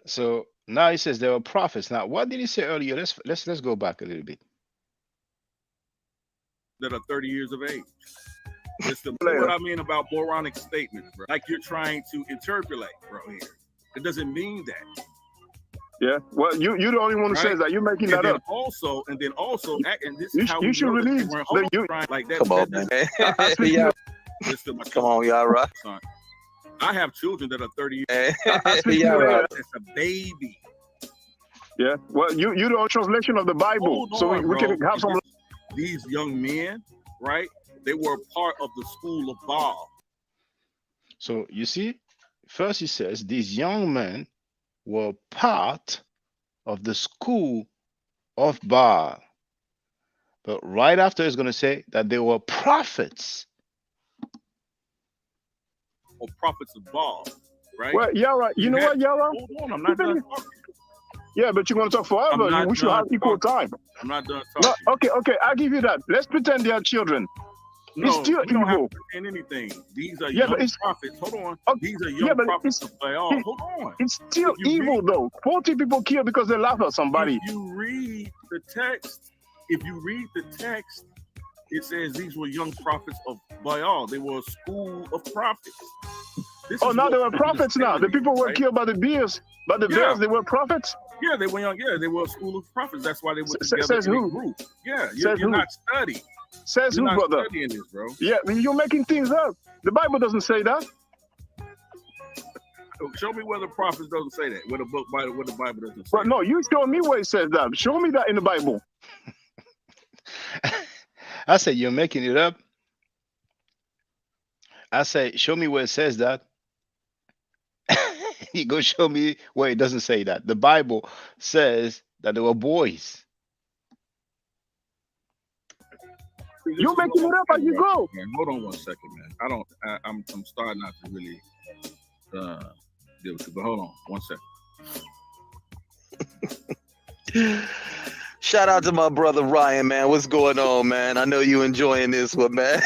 A: So now he says they were prophets. Now, what did he say earlier? Let's go back a little bit.
F: That are 30 years of age. It's what I mean about moronic statements, bro. Like you're trying to interpolate, bro. Here, it doesn't mean that.
G: Yeah. Well, you're the only one who says that. You're making that up.
F: And this is how
G: you should release
F: like that.
E: Come on, man. Come on, Yarah.
F: I have children that are 30 years.
E: It's
F: a baby.
G: Yeah. Well, you're the only translation of the Bible, so we can have some.
F: These young men, right? They were part of the school of Baal.
A: So you see, first he says these young men were part of the school of Baal. But right after he's going to say that they were prophets.
F: Or prophets of Baal, right?
G: Well, Yarah, you know what, Yarah?
F: Hold on, I'm not done talking.
G: Yeah, but you're going to talk forever. We should have equal time.
F: I'm not done talking.
G: No, okay, I'll give you that. Let's pretend they are children.
F: No,
G: it's still
F: you don't have
G: evil.
F: to pretend anything. These are young prophets. Hold on. These are young prophets of Baal. Hold on.
G: It's still evil, though. 40 people killed because they laugh at somebody.
F: If you read the text, it says these were young prophets of Baal. They were a school of prophets.
G: Now they were prophets now. The people were killed by the bears. By the bears, they were prophets?
F: Yeah, they were young. Yeah, they were a school of prophets. That's why they were together
G: says
F: in a
G: who?
F: group. Yeah, you're not studying.
G: Says
F: you're
G: who,
F: not
G: brother?
F: Studying this, bro.
G: Yeah, you're making things up. The Bible doesn't say that.
F: Show me where the prophets doesn't say that. Where the Bible doesn't say.
G: Well, no, you show me where it says that. Show me that in the Bible.
A: I say you're making it up. I say, show me where it says that. You go show me where it doesn't say that. The Bible says that they were boys.
G: You're making it up as you go.
F: Man, hold on 1 second, man. I'm starting not to really deal with you, but hold on 1 second.
E: Shout out to my brother Ryan, man. What's going on, man? I know you enjoying this one, man.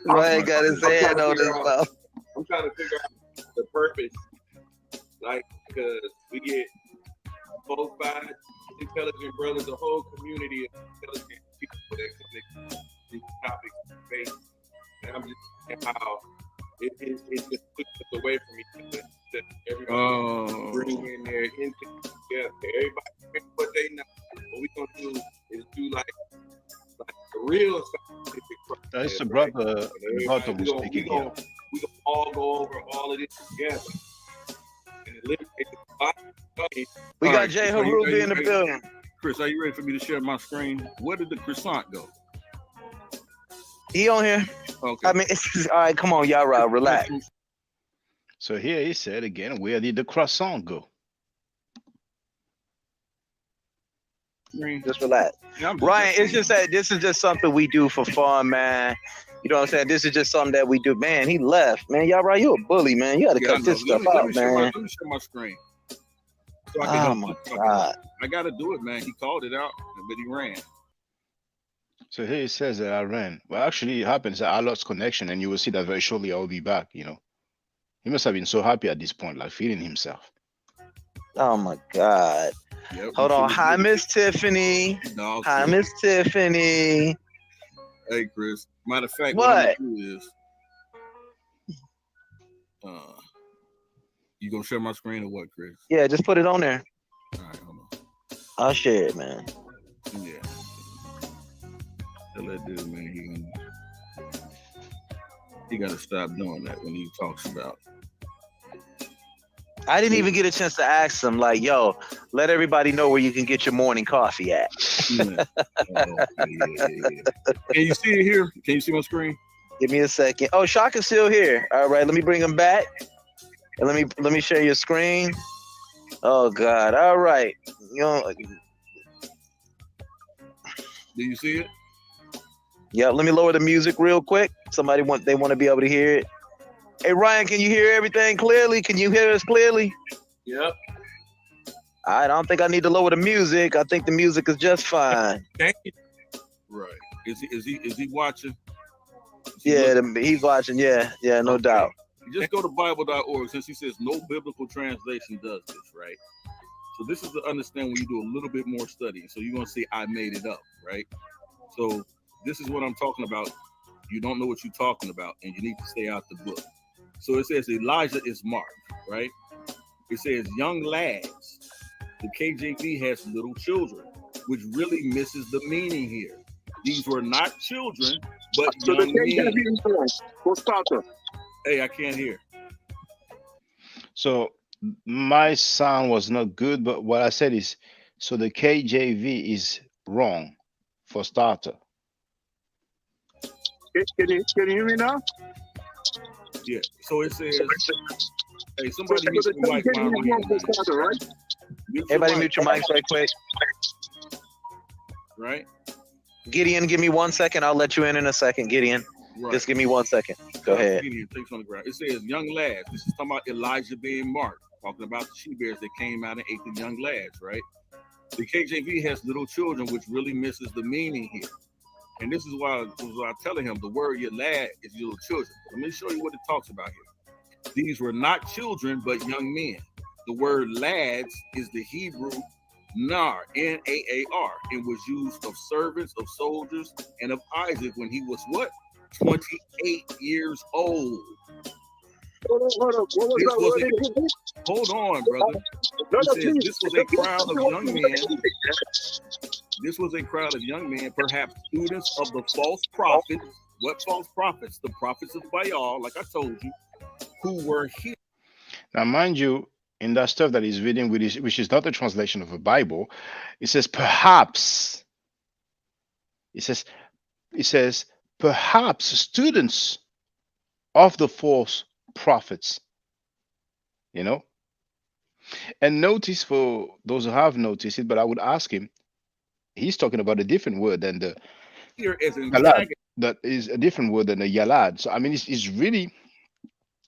E: Ryan got his hand on his mouth.
K: I'm trying to figure out the purpose, like, because we get both sides, intelligent brothers, a whole community of intelligent people that come to these topics face, and I'm just saying how it just pushes us away from each other. Everybody bring in their intent together. Everybody bring what they know. What we gonna do is do like the real scientific process.
A: That's the brother was speaking here.
K: We gonna all go over all of this together and eliminate the.
E: We got Jay Harubi in the building.
F: Chris, are you ready for me to share my screen? Where did the croissant go?
E: He on here.
F: Okay.
E: I mean, all right. Come on, Yarah, relax.
A: So here he said again, where did the croissant go?
E: Just relax. Ryan, it's just that this is just something we do for fun, man. You know what I'm saying? This is just something that we do. Man, he left. Man, Yarah, you a bully, man. You got to cut this stuff out, man.
F: Let me share my screen. So
E: Oh, my God.
F: I got to do it, man. He called it out, but he ran.
A: So here it says that I ran. Well, actually, it happens that I lost connection, and you will see that very shortly I will be back. He must have been so happy at this point, like feeling himself.
E: Oh my God.
F: Yep.
E: Hold on. Hi, Miss Tiffany.
F: No,
E: Hi, Miss Tiffany.
F: Hey, Chris. Matter of fact,
E: What?
F: I'm gonna do is, you gonna share my screen or what, Chris?
E: Yeah, just put it on there.
F: All right, hold on.
E: I'll share it, man.
F: Yeah. Tell that dude, man, he gotta stop doing that when he talks about.
E: I didn't even get a chance to ask him, like, yo, let everybody know where you can get your morning coffee at.
F: Yeah. Yeah. Can you see it here? Can you see my screen?
E: Give me a second. Oh, Shock is still here. All right, let me bring him back. And let me share your screen. Oh God. All right.
F: Do you see it?
E: Yeah, let me lower the music real quick. They want to be able to hear it. Hey Ryan, can you hear everything clearly? Can you hear us clearly?
K: Yep.
E: I don't think I need to lower the music. I think the music is just fine.
F: Right. Is he watching?
E: Yeah, he's watching. Yeah, no doubt.
F: Just go to Bible.org, since he says no biblical translation does this, right? So this is to understand when you do a little bit more studying. So you're gonna see I made it up, right? So this is what I'm talking about. You don't know what you're talking about, and you need to stay out the book. So it says Elijah is marked, right? It says young lads. The KJV has little children, which really misses the meaning here. These were not children, but
G: So
F: young
G: the KJV
F: men.
G: is wrong. For starter.
F: Hey, I can't hear.
A: So my sound was not good, but what I said is, so the KJV is wrong for starter.
G: Can you hear me now?
F: Yeah. So it says, hey, somebody
G: So
F: mute
G: the
F: your mic
G: KJV
F: while I'm
G: is wrong
F: reading,
G: for
F: man.
G: starter, right?
E: Everybody mute your mics right quick.
F: Right?
E: Gideon, give me 1 second. I'll let you in a second, Gideon.
F: Right.
E: Just give me 1 second. Go ahead.
F: Gideon takes on the ground. It says young lads. This is talking about Elijah being marked, talking about the she bears that came out and ate the young lads, right? The KJV has little children, which really misses the meaning here. And this is why I'm telling him the word your lad is your little children. Let me show you what it talks about here. These were not children, but young men. The word lads is the Hebrew nar, N-A-A-R, and was used of servants, of soldiers, and of Isaac when he was what? 28 years old.
G: Hold on. What was that word in Hebrew?
F: Hold on, brother.
G: No,
F: It says
G: please.
F: this was a crowd of young men. This was a crowd of young men, perhaps students of the false prophets. What false prophets? The prophets of Baal, like I told you, who were here.
A: Now, mind you, in that stuff that he's reading, which is not a translation of a Bible, it says perhaps. It says perhaps students of the false prophets. And notice, for those who have noticed it, but I would ask him, he's talking about a different word than the
F: Here as an
A: yalad. That is a different word than the yalad. So I mean, it's really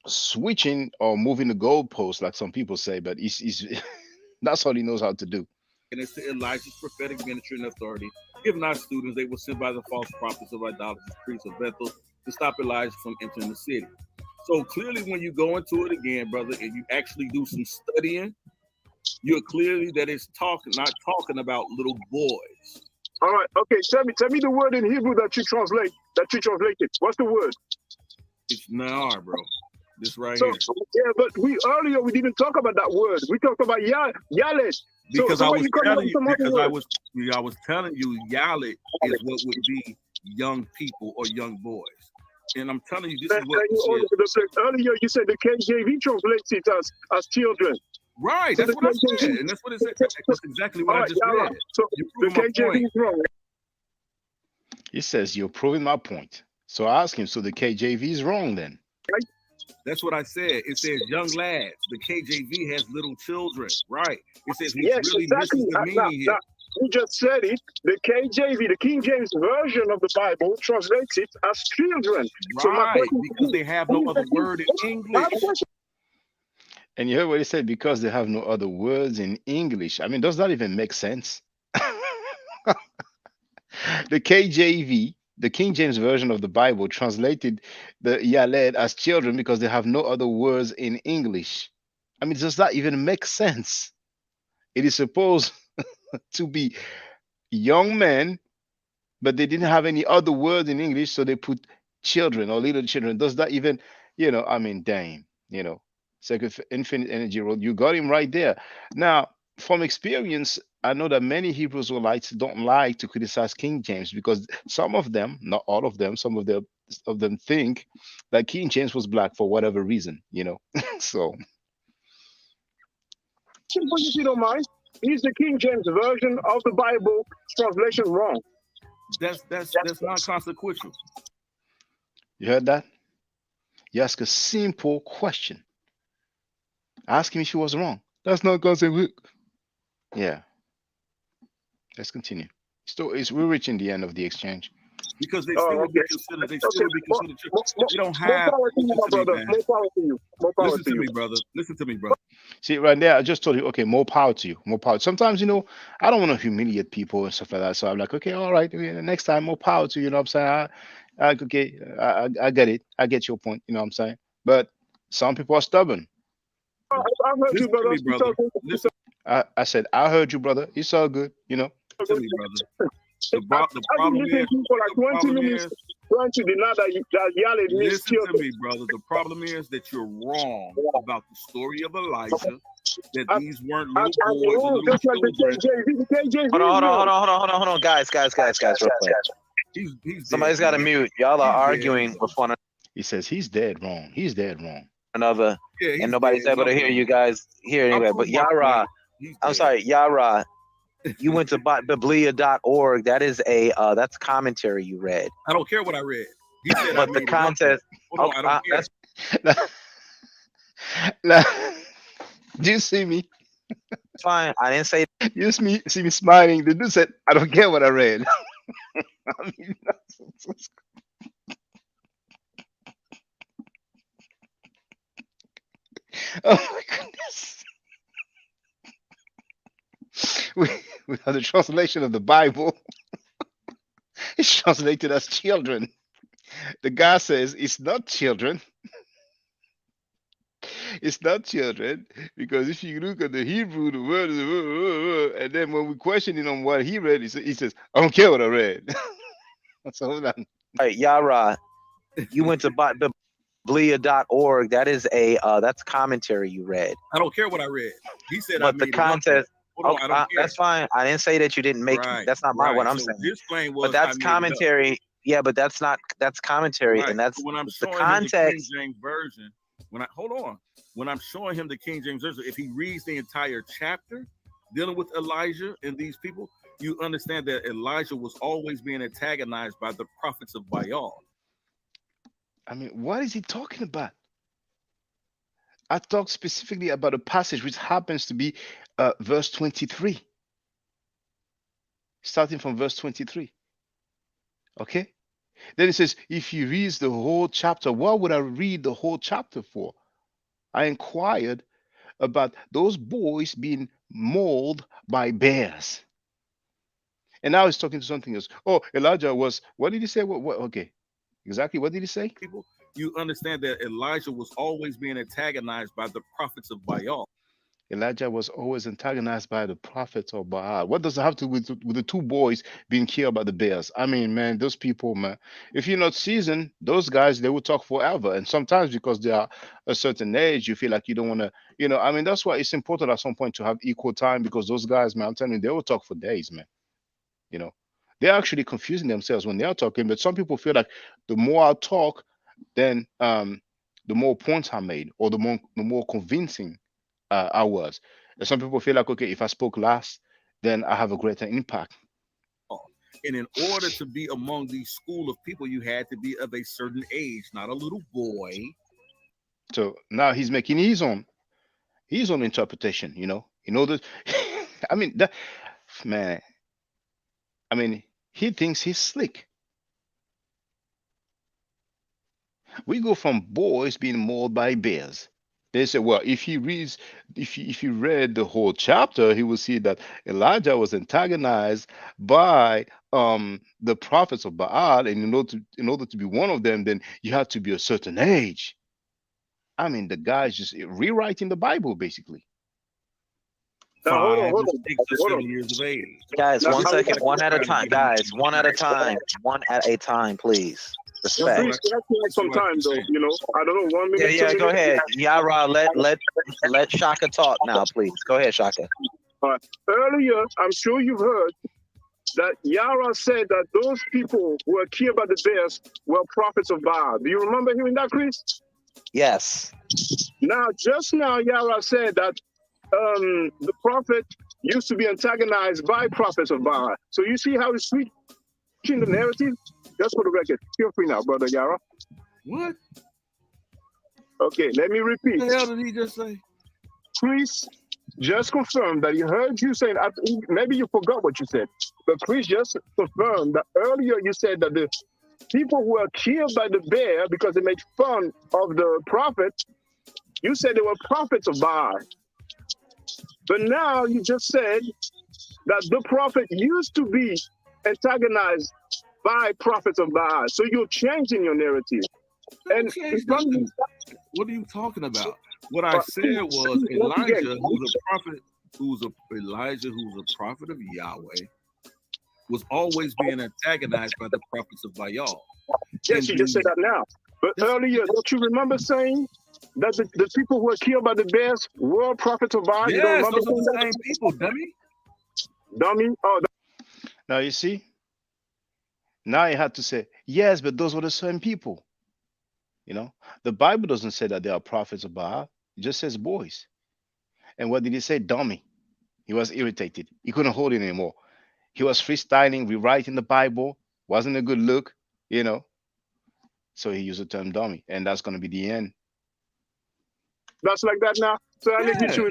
A: switching or moving the goalpost, like some people say, but he's that's all he knows how to do.
F: And it's to Elijah's prophetic ministry and authority. If not students, they were sent by the false prophets of idolaters, priests of Bethel, to stop Elijah from entering the city. So clearly, when you go into it again, brother, and you actually do some studying, you're clearly that it's not talking about little boys.
G: All right. Okay. Tell me the word in Hebrew that you translated. What's the word?
F: It's nar, bro. This right
G: So
F: here.
G: yeah, but earlier we didn't talk about that word. We talked about yalet.
F: Because
G: So
F: I
G: why
F: was
G: you calling
F: telling
G: it
F: you,
G: some other
F: because
G: word?
F: I was telling you, yalit is what would be young people or young boys. And I'm telling you, this is what
G: you all over the place. Earlier you said the KJV translates it as children.
F: Right,
G: So
F: that's
G: the
F: what I
G: KJV
F: said, and that's what it said. That's exactly what
G: All
F: I
G: right,
F: just
G: Yarah.
F: read.
G: So
F: You're
G: the
F: proving my
G: KJV
F: point.
G: is wrong.
A: He says you're proving my point. So I ask him, so the KJV is wrong then?
F: That's what I said. It says young lads. The KJV has little children. Right. It says which
G: Yes,
F: really
G: exactly.
F: misses the meaning here.
G: You just said it. The KJV, the King James version of the Bible, translates it as children. So my
F: Right,
G: question
F: because they have no other word in English.
A: And you heard what he said, because they have no other words in English. I mean, does that even make sense? The KJV, the King James version of the Bible, translated the Yaled as children because they have no other words in English. I mean, does that even make sense? It is supposed to be young men, but they didn't have any other words in English, so they put children or little children. Does that even, I mean, dang, Second Infinite Energy Road, you got him right there. Now, from experience, I know that many Hebrew Israelites don't like to criticize King James because some of them, not all of them, some of them think that King James was black for whatever reason. So
G: Simple, if you don't mind. Is the King James version of the Bible translation wrong?
F: That's non consequential.
A: you heard that? You ask a simple question. Ask him if he was wrong. That's not consequential. Yeah. Let's continue. We're reaching the end of the exchange.
F: Because they still would be considered. They still would be considered. They don't have.
G: More power to you, my brother. More power to you. More power
F: Listen to me, brother. Listen to me, brother.
A: See, right there, I just told you, okay, more power to you. More power. Sometimes, I don't want to humiliate people and stuff like that. So I'm like, okay, all right, next time, more power to you. You know what I'm saying? I get it. I get your point. You know what I'm saying? But some people are stubborn.
G: I heard you, brother.
F: Listen.
A: I said, I heard you, brother. It's all good.
F: Listen to me, brother. The problem is,
G: for like 20 minutes trying to deny that Yaled means
F: listen to me, brother. The problem is that you're wrong about the story of Elijah. That these weren't little boys or little children.
E: Hold on, guys, real quick. Somebody's got to mute. Y'all are arguing with one
A: He says he's dead wrong. He's dead wrong.
E: another, and nobody's able to hear you guys here anyway. But Yarah, I'm sorry, Yarah. You went to biblia.org. That is that's commentary you read.
F: I don't care what I read. He said
E: but the context.
A: Do you see me?
E: Fine. I didn't say.
A: You see me smiling. The dude said, "I don't care what I read." I mean, oh my goodness. We have the translation of the Bible. It's translated as children. The guy says it's not children. It's not children, because if you look at the Hebrew, the word is, and then when we question him on what he read, he says, I don't care what I read. So hold on.
E: All right, Yarah, you went to biblia.org. That is that's commentary you read.
F: I don't care what I read. He said,
E: but the context. That's fine. I didn't say that you didn't make it. That's not what I'm saying.
F: His claim was,
E: but that's commentary. Yeah, but that's commentary, and that's
F: when I'm
E: the
F: showing
E: context.
F: Him the King James version. When I'm showing him the King James version, if he reads the entire chapter dealing with Elijah and these people, you understand that Elijah was always being antagonized by the prophets of Baal.
A: I mean, what is he talking about? I talk specifically about a passage which happens to be verse 23. Starting from verse 23. Okay? Then it says, if he reads the whole chapter, what would I read the whole chapter for? I inquired about those boys being mauled by bears. And now he's talking to something else. Oh, Elijah was, what did he say? What okay. Exactly. What did he say?
F: People, you understand that Elijah was always being antagonized by the prophets of Baal.
A: Elijah was always antagonized by the prophets of Baal. What does it have to do with the two boys being killed by the bears? I mean, man, those people, man, if you're not seasoned, those guys, they will talk forever. And sometimes because they are a certain age, you feel like you don't want to, I mean, that's why it's important at some point to have equal time, because those guys, man, I'm telling you, they will talk for days, man. They're actually confusing themselves when they are talking, but some people feel like the more I talk, then the more points are made, or the more convincing I was. And some people feel like, okay, if I spoke last, then I have a greater impact.
F: And in order to be among these school of people, you had to be of a certain age, not a little boy.
A: So now he's making his own interpretation, in order. I mean, that man. I mean, he thinks he's slick. We go from boys being mauled by bears. They say, well, if he read the whole chapter, he will see that Elijah was antagonized by the prophets of Baal, and in order to be one of them, then you have to be a certain age. I mean, the guy's just rewriting the Bible, basically.
G: Now, hold on,
F: 5
G: hold
F: or
G: on,
F: 6 or
G: hold
F: 7
G: on.
F: years of age.
L: Guys,
G: Now,
L: one
G: I
L: second,
G: would
L: one at a
F: Trying to
L: time.
F: get him
L: Guys,
F: to
L: one at a
F: retract that.
L: time. One at a time, please.
F: That's
L: Respect.
F: what
G: Chris, you have to have some
F: what
G: time,
F: he's
G: though.
F: saying.
G: You know, I don't know, 1
L: Yeah,
G: minute, 2
L: yeah, go
G: minutes.
L: ahead. Yarah, let Shaka talk now, please. Go ahead, Shaka.
G: All right. Earlier, I'm sure you've heard that Yarah said that those people who were killed by the bears were prophets of Baal. Do you remember hearing that, Chris?
L: Yes.
G: Now, just now, Yarah said that the prophet used to be antagonized by prophets of Baal. So you see how he's switching the narrative? Just for the record. Feel free now, brother Yarah.
F: What?
G: Okay, let me repeat.
F: What the hell did he just say?
G: Chris just confirmed that he heard you saying, maybe you forgot what you said, but Chris just confirmed that earlier you said that the people who were killed by the bear because they made fun of the prophet, you said they were prophets of Baal. But now you just said that the prophet used to be antagonized by prophets of Baal. So you're changing your narrative.
F: And what are you talking about? What I said was Elijah, who's a prophet, Elijah, who's a prophet of Yahweh, was always being antagonized by the prophets of Baal.
G: Yes, you just said that now. But earlier, don't you remember saying that the people who were killed by the bears were prophets of Baal?
F: Yes,
G: you don't remember
F: those are the same people, dummy.
G: Dummy? Oh,
A: Now you see. Now you had to say yes, but those were the same people. You know, the Bible doesn't say that they are prophets of Baal. It just says boys. And what did he say? Dummy. He was irritated. He couldn't hold it anymore. He was freestyling, rewriting the Bible. Wasn't a good look, you know. So he used the term dummy, and that's going to be the end.
G: that's like that now. So I need you to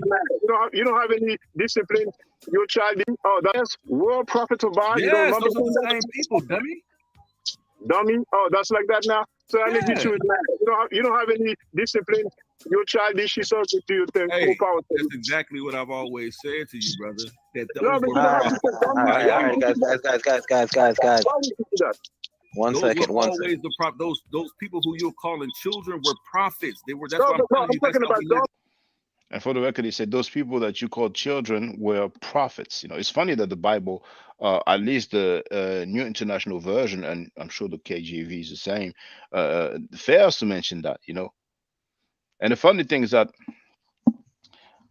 G: you don't have any discipline. Your child, oh, that's were prophets of Baal. You don't
F: Yes,
G: remember
F: those are the same people, dummy.
G: Dummy. Oh, that's like that now. So I need you to you don't have any discipline. Your child is she subject to your thing.
F: Hey, that's exactly what I've always said to you, brother. That those
G: No, but you don't have to say dummy.
L: All right, guys.
G: Why would you do that?
L: One second.
F: Those people who you're calling children were prophets. They were. That's
G: No,
F: what I'm telling you. That's
G: talking
F: how
G: about
F: we
A: And for the record, he said those people that you called children were prophets. You know, it's funny that the Bible, at least the New International Version, and I'm sure the KJV is the same, fails to mention that. You know, and the funny thing is that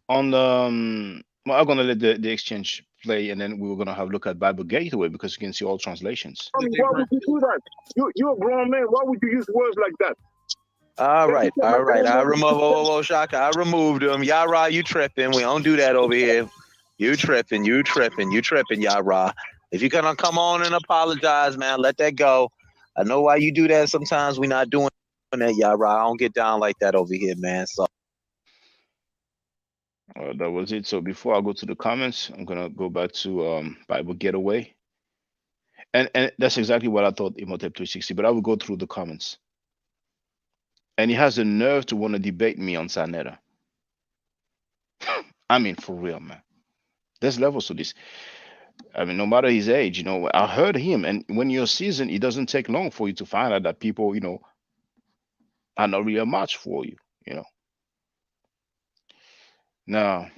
A: on well, I'm gonna let the exchange play, and then we were gonna have a look at Bible Gateway because you can see all translations.
G: I mean, why would you do that? You're a grown man. Why would you use words like that?
L: All right. I remove. Whoa, Shaka. I removed him. Yarah, you tripping? We don't do that over here. You tripping? Yarah. If you're gonna come on and apologize, man, let that go. I know why you do that. Sometimes we're not doing that, Yarah. I don't get down like that over here, man. So.
A: That was it. So before I go to the comments, I'm gonna go back to Bible Getaway, and that's exactly what I thought Imhotep 360. But I will go through the comments. And he has the nerve to want to debate me on Sanetta. I mean, for real, man. There's levels to this. I mean, no matter his age, you know, I heard him. And when you're seasoned, it doesn't take long for you to find out that people, you know, are not really a match for you, you know. Now,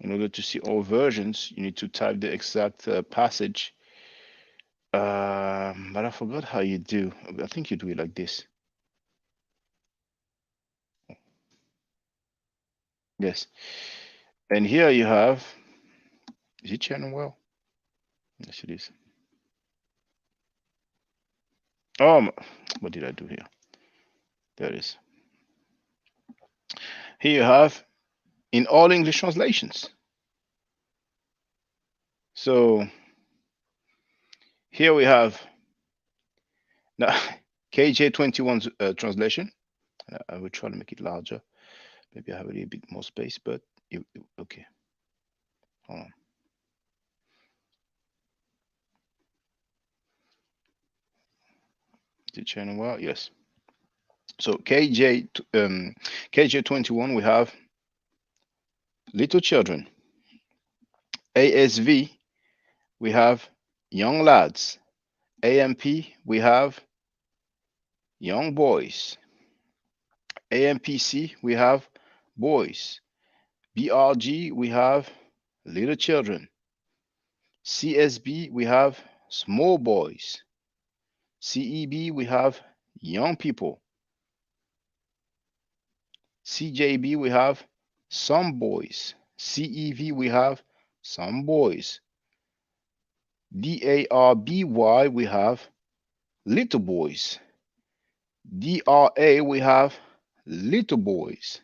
A: in order to see all versions, you need to type the exact passage. But I forgot how you do. I think you do it like this. Yes. And here you have, is it channel well? Yes, it is. What did I do here? There it is. Here you have in all English translations. So here we have now KJ21's translation. I will try to make it larger. Maybe I have a little bit more space, but okay. Hold on. The channel well, yes. So KJ21 we have little children. ASV we have young lads. AMP we have young boys. AMPC we have boys. BRG we have little children. CSB we have small boys. CEB we have young people. CJB we have some boys. CEV we have some boys. DARBY we have little boys. DRA we have little boys.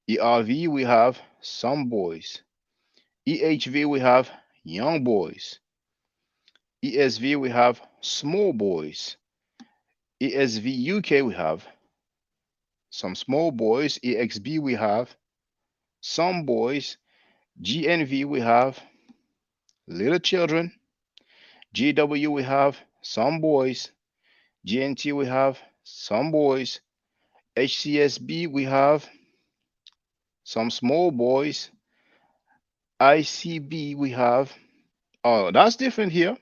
A: ERV we have some boys. EHV we have young boys. ESV we have small boys. ESV UK we have some small boys. EXB we have some boys. GNV we have little children. GW we have some boys. GNT we have some boys. HCSB we have some small boys. ICB we have, oh, that's different here.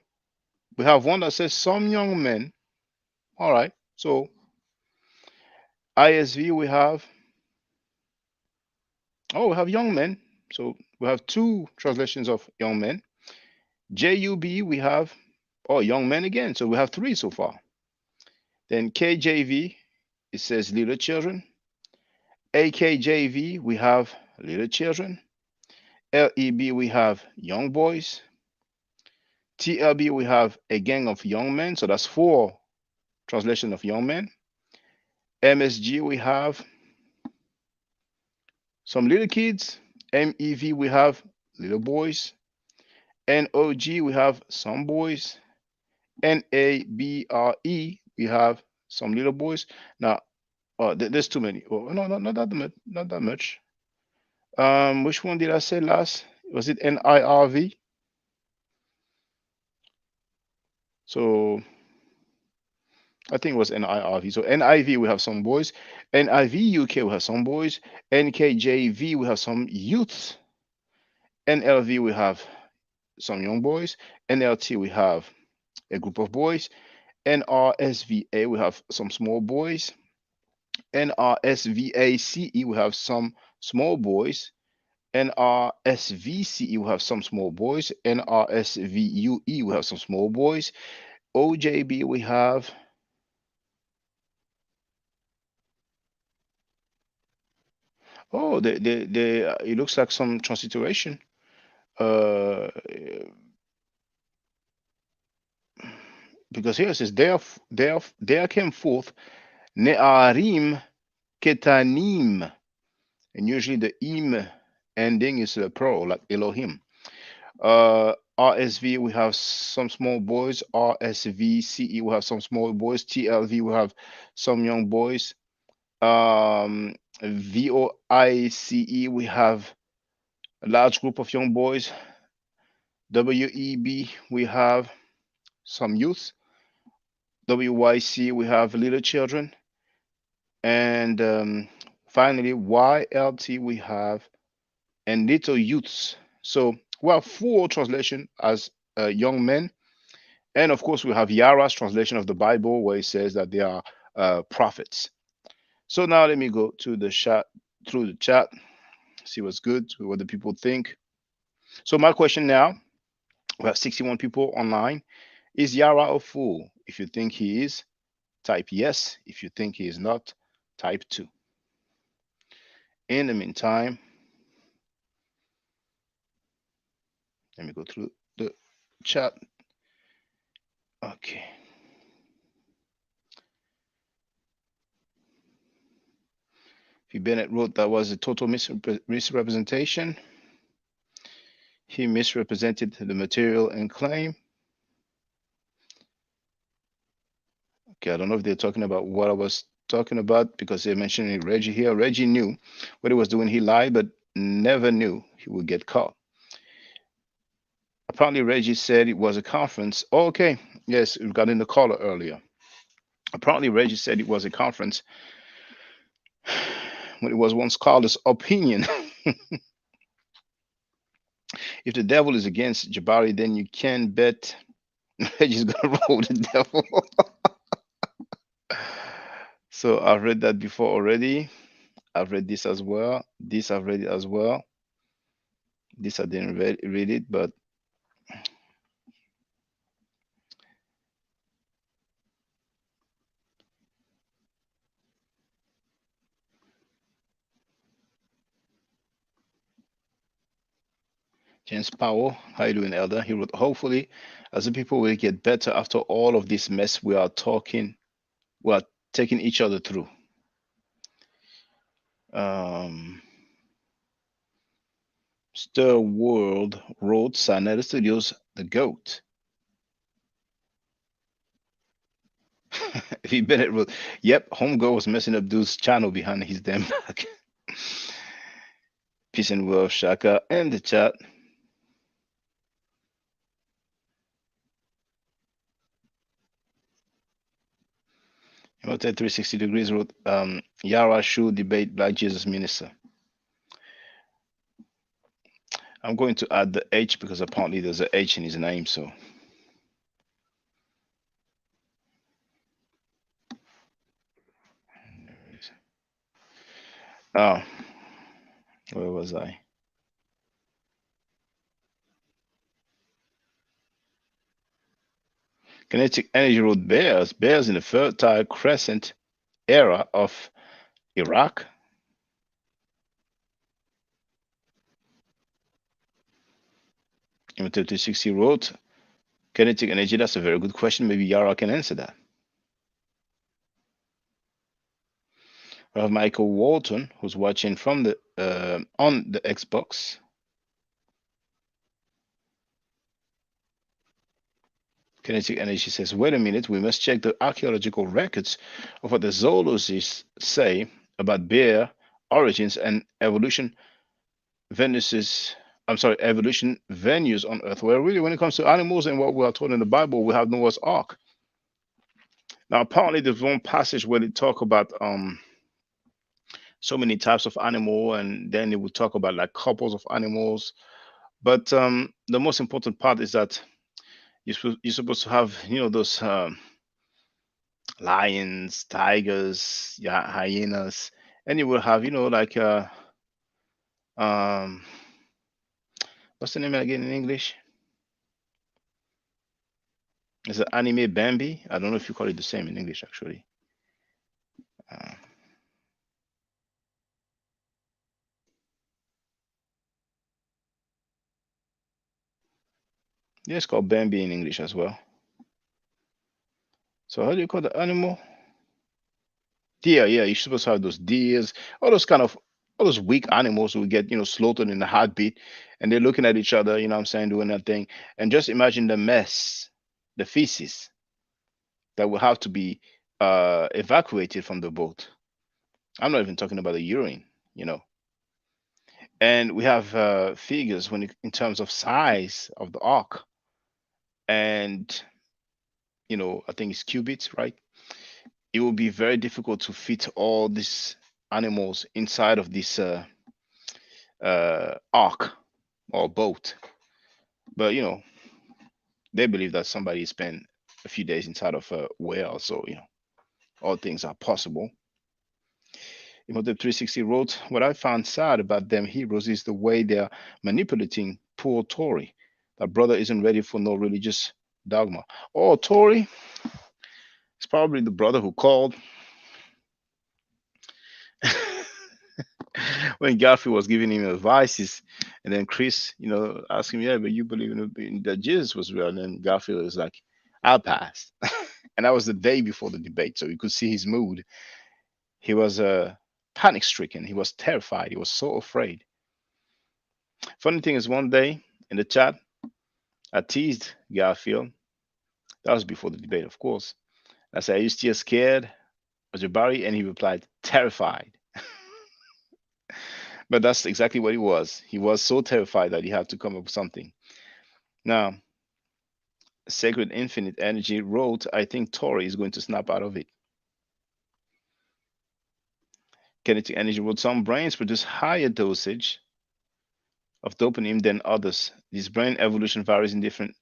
A: We have one that says some young men. All right. So ISV we have, oh, we have young men. So we have two translations of young men. JUB we have, oh, young men again. So we have three so far. Then KJV, it says little children. AKJV, we have little children. LEB, we have young boys. TLB, we have a gang of young men. So that's four translation of young men. MSG, we have some little kids. MEV, we have little boys. NOG, we have some boys. NABRE, we have some little boys. Now, there's too many. Oh, no, not that much. Not that much. Which one did I say last? Was it NIRV? So I think it was NIRV. So NIV, we have some boys. NIV UK, we have some boys. NKJV, we have some youths. NLV, we have some young boys. NLT, we have a group of boys. NRSVA, we have some small boys. NRSVACE, we have some small boys. NRSVCE, we have some small boys. NRSVUE, we have some small boys. OJB, we have it looks like some transliteration. Because here it says there came forth Ne'arim Ketanim, and usually the im ending is a pro, like Elohim. RSV, we have some small boys. RSVCE, we have some small boys. TLV, we have some young boys. VOICE, we have a large group of young boys. WEB, we have some youth. WYC, we have little children. And finally, YLT, we have and little youths. So we have four translation as young men. And of course, we have Yarah's translation of the Bible where it says that they are prophets. So now let me go to the chat, through the chat, see what's good, what the people think. So my question now, we have 61 people online. Is Yarah a fool? If you think he is, type yes. If you think he is not, type 2. In the meantime, let me go through the chat. Okay. P. Bennett wrote that was a total misrepresentation. He misrepresented the material and claim. Okay, I don't know if they're talking about what I was talking about because they're mentioning Reggie here. Reggie knew what he was doing. He lied, but never knew he would get caught. Apparently, Reggie said it was a conference. Oh, okay. Yes, we got in the caller earlier. Apparently, Reggie said it was a conference when it was one scholar's opinion. If the devil is against Jabari, then you can bet Reggie's gonna roll the devil. So I've read that before already. I've read this as well. This I've read it as well. This I didn't read it, but James Powell, how you doing, Elder? He wrote, hopefully, as the people will get better after all of this mess we are taking each other through. Stir World wrote, Sanetta Studios, the GOAT. If he Bennett wrote, yep, Homegirl was messing up dude's channel behind his damn back. Peace and well, Shaka, and the chat. Hotel 360 Degrees wrote, Yarah should debate Black Jesus Minister. I'm going to add the H because apparently there's a H in his name, so. Oh, where was I? Kinetic Energy wrote bears in the Fertile Crescent era of Iraq. Hotel 360 wrote, kinetic energy, that's a very good question. Maybe Yarah can answer that. We have Michael Walton, who's watching from the on the Xbox. Kinetic Energy says, wait a minute, we must check the archaeological records of what the zoologists say about bear origins and evolution evolution venues on Earth. Well, really, when it comes to animals and what we are taught in the Bible, we have Noah's Ark. Now, apparently, there's one passage where they talk about so many types of animal, and then they would talk about like couples of animals. But the most important part is that you're supposed to have, those lions, tigers, hyenas, and you will have, like what's the name again in English? It's an anime Bambi. I don't know if you call it the same in English, actually. Yeah, it's called Bambi in English as well. So how do you call the animal? Deer. Yeah, you're supposed to have those deers, all those weak animals who get, slaughtered in a heartbeat, and they're looking at each other, you know what I'm saying, doing that thing. And just imagine the mess, the feces that will have to be evacuated from the boat. I'm not even talking about the urine, And we have figures in terms of size of the ark, and I think it's cubits, right? It will be very difficult to fit all these animals inside of this ark or boat. But they believe that somebody spent a few days inside of a whale, so all things are possible. Imhotep 360 wrote, what I found sad about them heroes is the way they're manipulating poor Tory. That brother isn't ready for no religious dogma. Oh, Tory, it's probably the brother who called when Garfield was giving him advices, and then Chris, asked him, yeah, but you believe in that Jesus was real? And then Garfield was like, I'll pass. And that was the day before the debate, so you could see his mood. He was panic stricken. He was terrified. He was so afraid. Funny thing is, one day in the chat, I teased Garfield. That was before the debate, of course. I said, are you still scared of Jabari? And he replied, terrified. But that's exactly what he was. He was so terrified that he had to come up with something. Now, Sacred Infinite Energy wrote, I think Tori is going to snap out of it. Kinetic energy wrote some brains produce higher dosage of dopamine than others. This brain evolution varies in different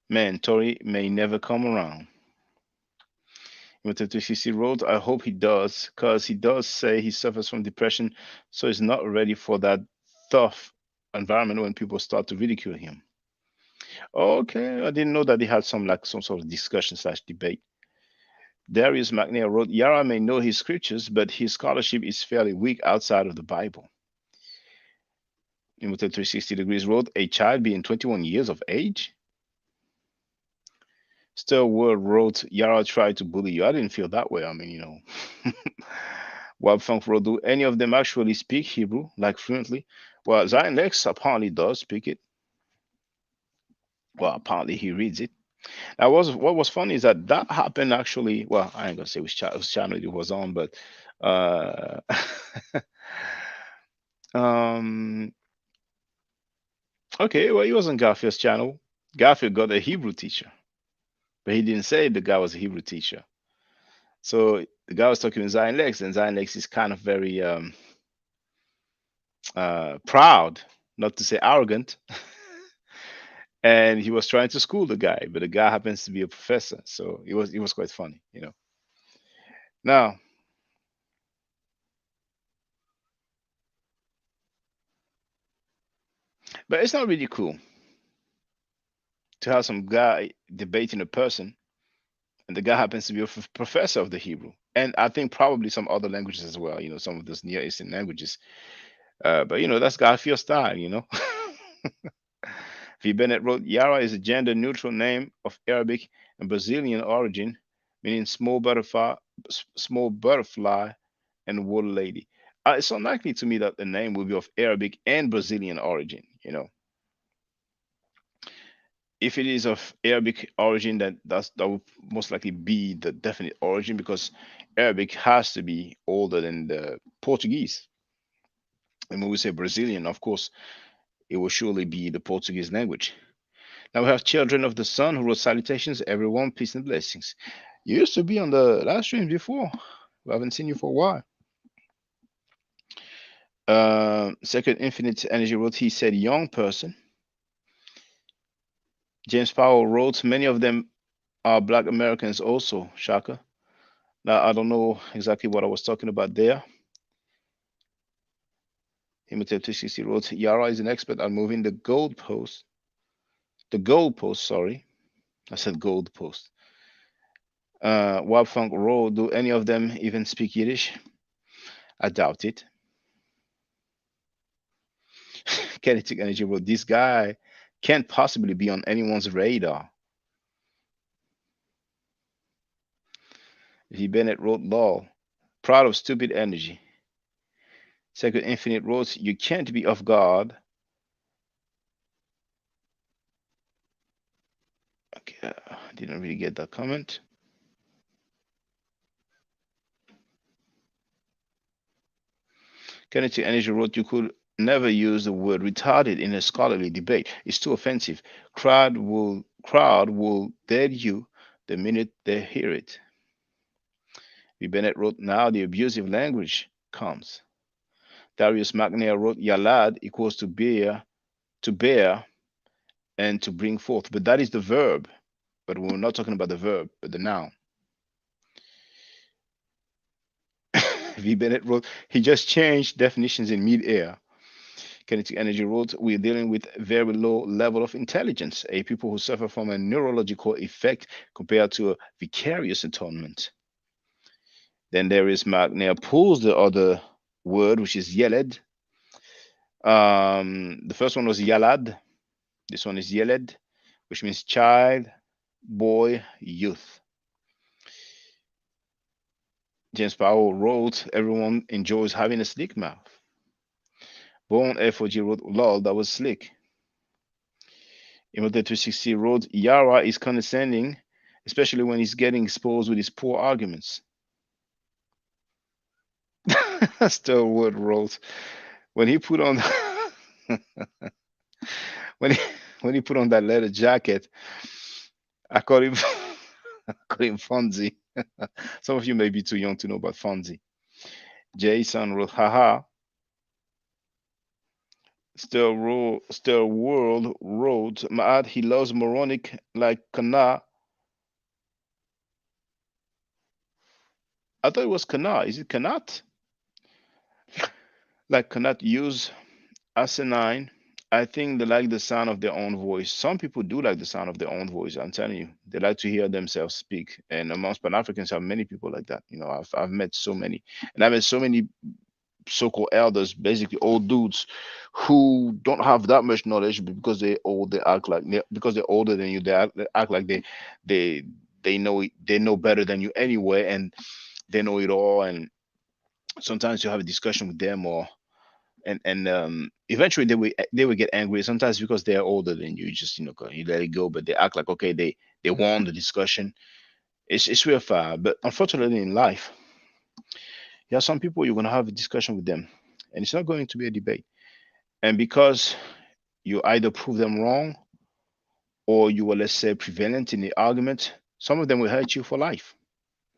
A: men. Tori may never come around. CC wrote, I hope he does, because he does say he suffers from depression, so he's not ready for that tough environment when people start to ridicule him. Okay, I didn't know that they had some sort of discussion slash debate. Darius McNair wrote, Yarah may know his scriptures, but his scholarship is fairly weak outside of the Bible. Imhotep 360 degrees wrote, a child being 21 years of age? Still Word wrote, Yarah tried to bully you. I didn't feel that way. I mean, you know. Wab Funk wrote, do any of them actually speak Hebrew, like fluently? Well, Zion Lex apparently does speak it. Well, apparently he reads it. Now, what was funny is that happened actually. Well, I ain't gonna say which channel it was on, but uh, um, okay, well, he was on Garfield's channel. Garfield got a Hebrew teacher, but he didn't say the guy was a Hebrew teacher. So the guy was talking to Zion Lex, and Zion Lex is kind of very proud, not to say arrogant. And he was trying to school the guy, but the guy happens to be a professor, so it was quite funny, you know. Now, but it's not really cool to have some guy debating a person, and the guy happens to be a professor of the Hebrew, and I think probably some other languages as well, you know, some of those Near Eastern languages. But you know, that's Garfield style, you know. V. Bennett wrote, Yarah is a gender-neutral name of Arabic and Brazilian origin, meaning small butterfly, and water lady. It's unlikely to me that the name will be of Arabic and Brazilian origin, you know. If it is of Arabic origin, that will most likely be the definite origin, because Arabic has to be older than the Portuguese. And when we say Brazilian, of course, it will surely be the Portuguese language. Now we have Children of the Sun who wrote, salutations, everyone, peace and blessings. You used to be on the live stream before. We haven't seen you for a while. Second Infinite Energy wrote, he said young person. James Powell wrote, many of them are Black Americans also, Shaka. Now, I don't know exactly what I was talking about there. Imhotep 260 wrote, Yarah is an expert at moving the goalpost. The goalpost, sorry. I said goalpost. Wab Funk wrote, do any of them even speak Yiddish? I doubt it. Kinetic Energy wrote, this guy can't possibly be on anyone's radar. V. Bennett wrote, lol, proud of stupid energy. Second Infinite wrote, you can't be of God. Okay, didn't really get that comment. Kinetic Energy wrote, you could never use the word retarded in a scholarly debate. It's too offensive. Crowd will dead you the minute they hear it. V. Bennett wrote, now the abusive language comes. Darius McNair wrote, Yalad equals to bear, and to bring forth. But that is the verb. But we're not talking about the verb, but the noun. V. Bennett wrote, he just changed definitions in mid-air. Kinetic Energy wrote, we're dealing with very low level of intelligence, a people who suffer from a neurological effect compared to a vicarious atonement. Then there is McNair pulls the other word, which is yeled. The first one was yalad. This one is yeled, which means child, boy, youth. James Powell wrote, everyone enjoys having a slick mouth. Bone FOG wrote, lol, that was slick. Imhotep 360 wrote, Yarah is condescending, especially when he's getting exposed with his poor arguments. Stirwood wrote, when he put on when he put on that leather jacket, I call him I call him Fonzie. Some of you may be too young to know about Fonzie. Jason wrote, haha. Still World wrote, Maat, he loves moronic like Kana. I thought it was Kana. Is it Kanat? Like cannot use asinine. I think they like the sound of their own voice. Some people do like the sound of their own voice. I'm telling you, they like to hear themselves speak. And amongst Pan Africans, have many people like that. You know, I've met so many, and I've met so many so-called elders, basically old dudes, who don't have that much knowledge, but because they're old, they act like because they're older than you. They act like they they know better than you anyway, and they know it all. And sometimes you have a discussion with them, or and eventually they will get angry. Sometimes because they're older than you, just you let it go. But they act like okay, they won the discussion. It's real far. But unfortunately, in life, you have some people you're gonna have a discussion with them, and it's not going to be a debate. And because you either prove them wrong, or you were, let's say, prevalent in the argument, some of them will hurt you for life,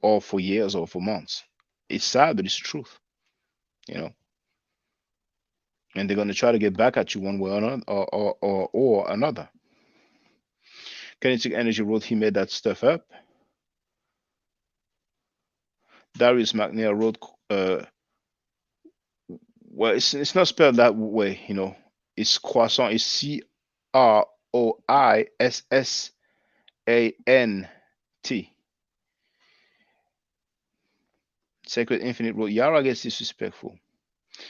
A: or for years, or for months. It's sad, but it's truth. You know, and they're gonna try to get back at you one way or another, or another. Kinetic Energy wrote he made that stuff up. Darius McNair wrote, well, it's not spelled that way, It's croissant. It's Croissant. Sacred Infinite wrote Yara gets disrespectful.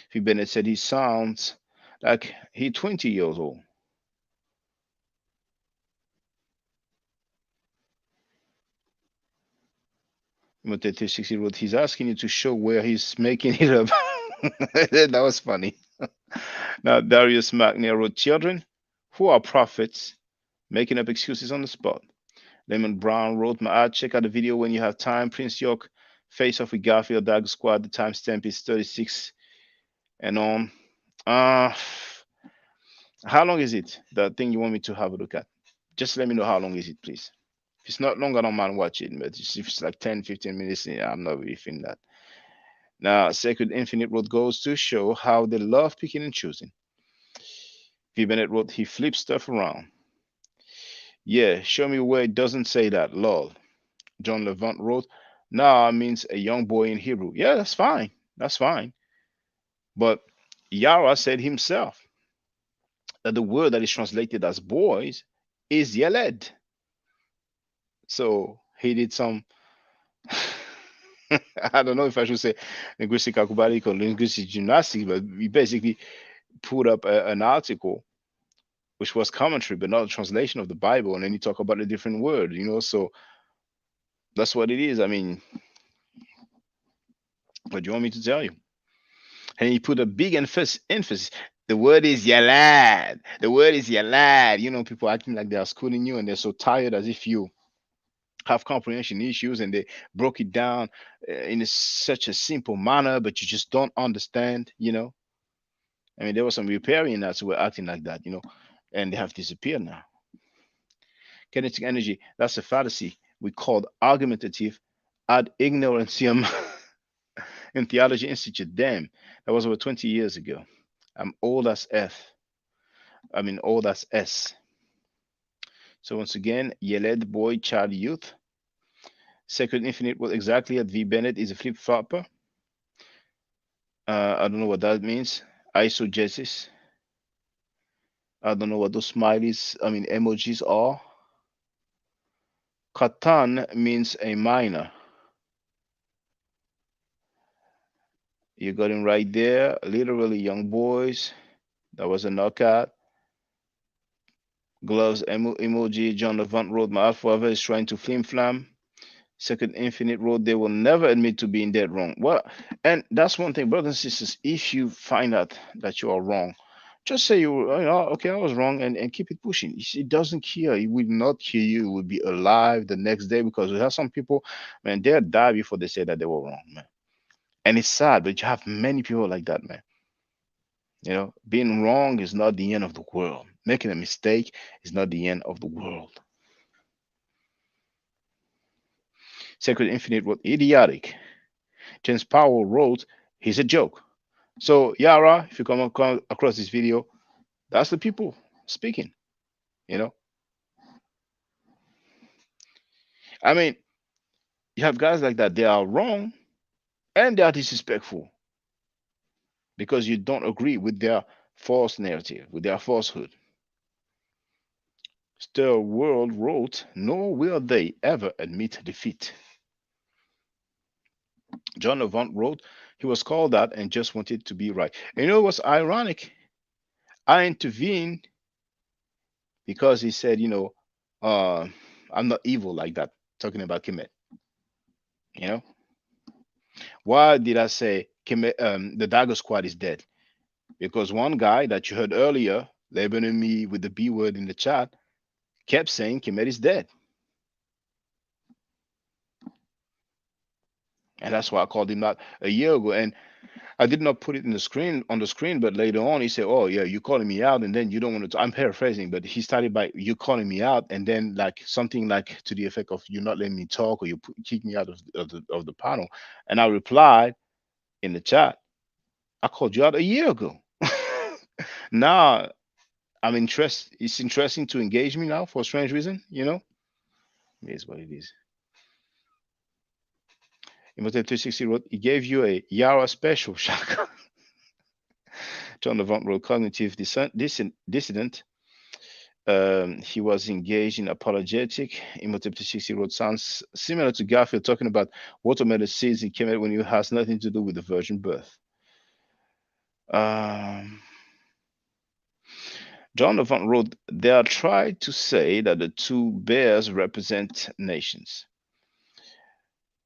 A: P. Bennett said he sounds like he 20 years old. Motete 60 wrote he's asking you to show where he's making it up. That was funny. Now Darius McNair wrote children who are prophets making up excuses on the spot. Lemon Brown wrote my ad. Check out the video when you have time. Prince York face off with Garfield Dag Squad. The timestamp is 36 and on. How long is it? The thing you want me to have a look at? Just let me know how long is it, please. If it's not long, I don't mind watching. But if it's like 10, 15 minutes, yeah, I'm not really feeling that. Now, Sacred Infinite Road goes to show how they love picking and choosing. V. Bennett wrote, he flips stuff around. Yeah, show me where it doesn't say that. Lol. John Levant wrote, nah means a young boy in Hebrew. Yeah, that's fine. That's fine. But Yarah said himself that the word that is translated as boys is Yeled. So he did some, I don't know if I should say linguistic acrobatic or linguistic gymnastics, but he basically put up an article which was commentary, but not a translation of the Bible. And then he talked about a different word, So that's what it is. I mean, what do you want me to tell you? And he put a big emphasis. The word is Yalad. The word is Yalad. People acting like they are schooling you and they're so tired as if you have comprehension issues and they broke it down in such a simple manner, but you just don't understand. I mean, there were some riparians who were acting like that, and they have disappeared now. Kinetic energy, that's a fallacy we called argumentative ad ignorantium in Theology Institute. Damn, that was over 20 years ago. I'm old as F. I mean, old as S. So once again, Yeled, boy, child, youth. Sacred Infinite, what exactly at V. Bennett is a flip flopper. I don't know what that means. Isogesis. I don't know what those smileys, I mean, emojis are. Katan means a minor. You got him right there. Literally, young boys. That was a knockout. Gloves emoji. John Levant wrote, my forever is trying to flim flam. Second Infinite wrote, they will never admit to being dead wrong. Well, and that's one thing, brothers and sisters. If you find out that you are wrong, just say okay, I was wrong, and keep it pushing. It doesn't kill. It will not kill you. You will be alive the next day, because we have some people, man, they'll die before they say that they were wrong, man. And it's sad, but you have many people like that, man. Being wrong is not the end of the world. Making a mistake is not the end of the world. Sacred Infinite wrote, idiotic. James Powell wrote, He's a joke. So Yarah, if you come across this video, that's the people speaking. You know, I mean, you have guys like that. They are wrong and they are disrespectful because you don't agree with their false narrative, with their falsehood. Still, World wrote, nor will they ever admit defeat. John Levant wrote, he was called that and just wanted to be right. And you know what's ironic? I intervened because he said, I'm not evil like that, talking about Kemet. You know, why did I say Kemet, the Dagger Squad is dead? Because one guy that you heard earlier, labeling me with the B word in the chat, kept saying Kemet is dead. And that's why I called him that a year ago. And I did not put it in the screen on the screen, but later on he said, "Oh yeah, you calling me out, and then you don't want to." I'm paraphrasing, but he started by you calling me out, and then like something like to the effect of you not letting me talk or kick me out of the panel. And I replied in the chat, "I called you out a year ago." Now I'm interested. It's interesting to engage me now for a strange reason, you know. It is what it is. Imhotep 360 wrote, he gave you a Yarah special, Shaka. John Levant wrote, cognitive dissident. He was engaged in apologetic. Imhotep 360 wrote, sounds similar to Garfield talking about watermelon seeds in Kemet when it has nothing to do with the virgin birth. John Levant wrote, they are trying to say that the two bears represent nations.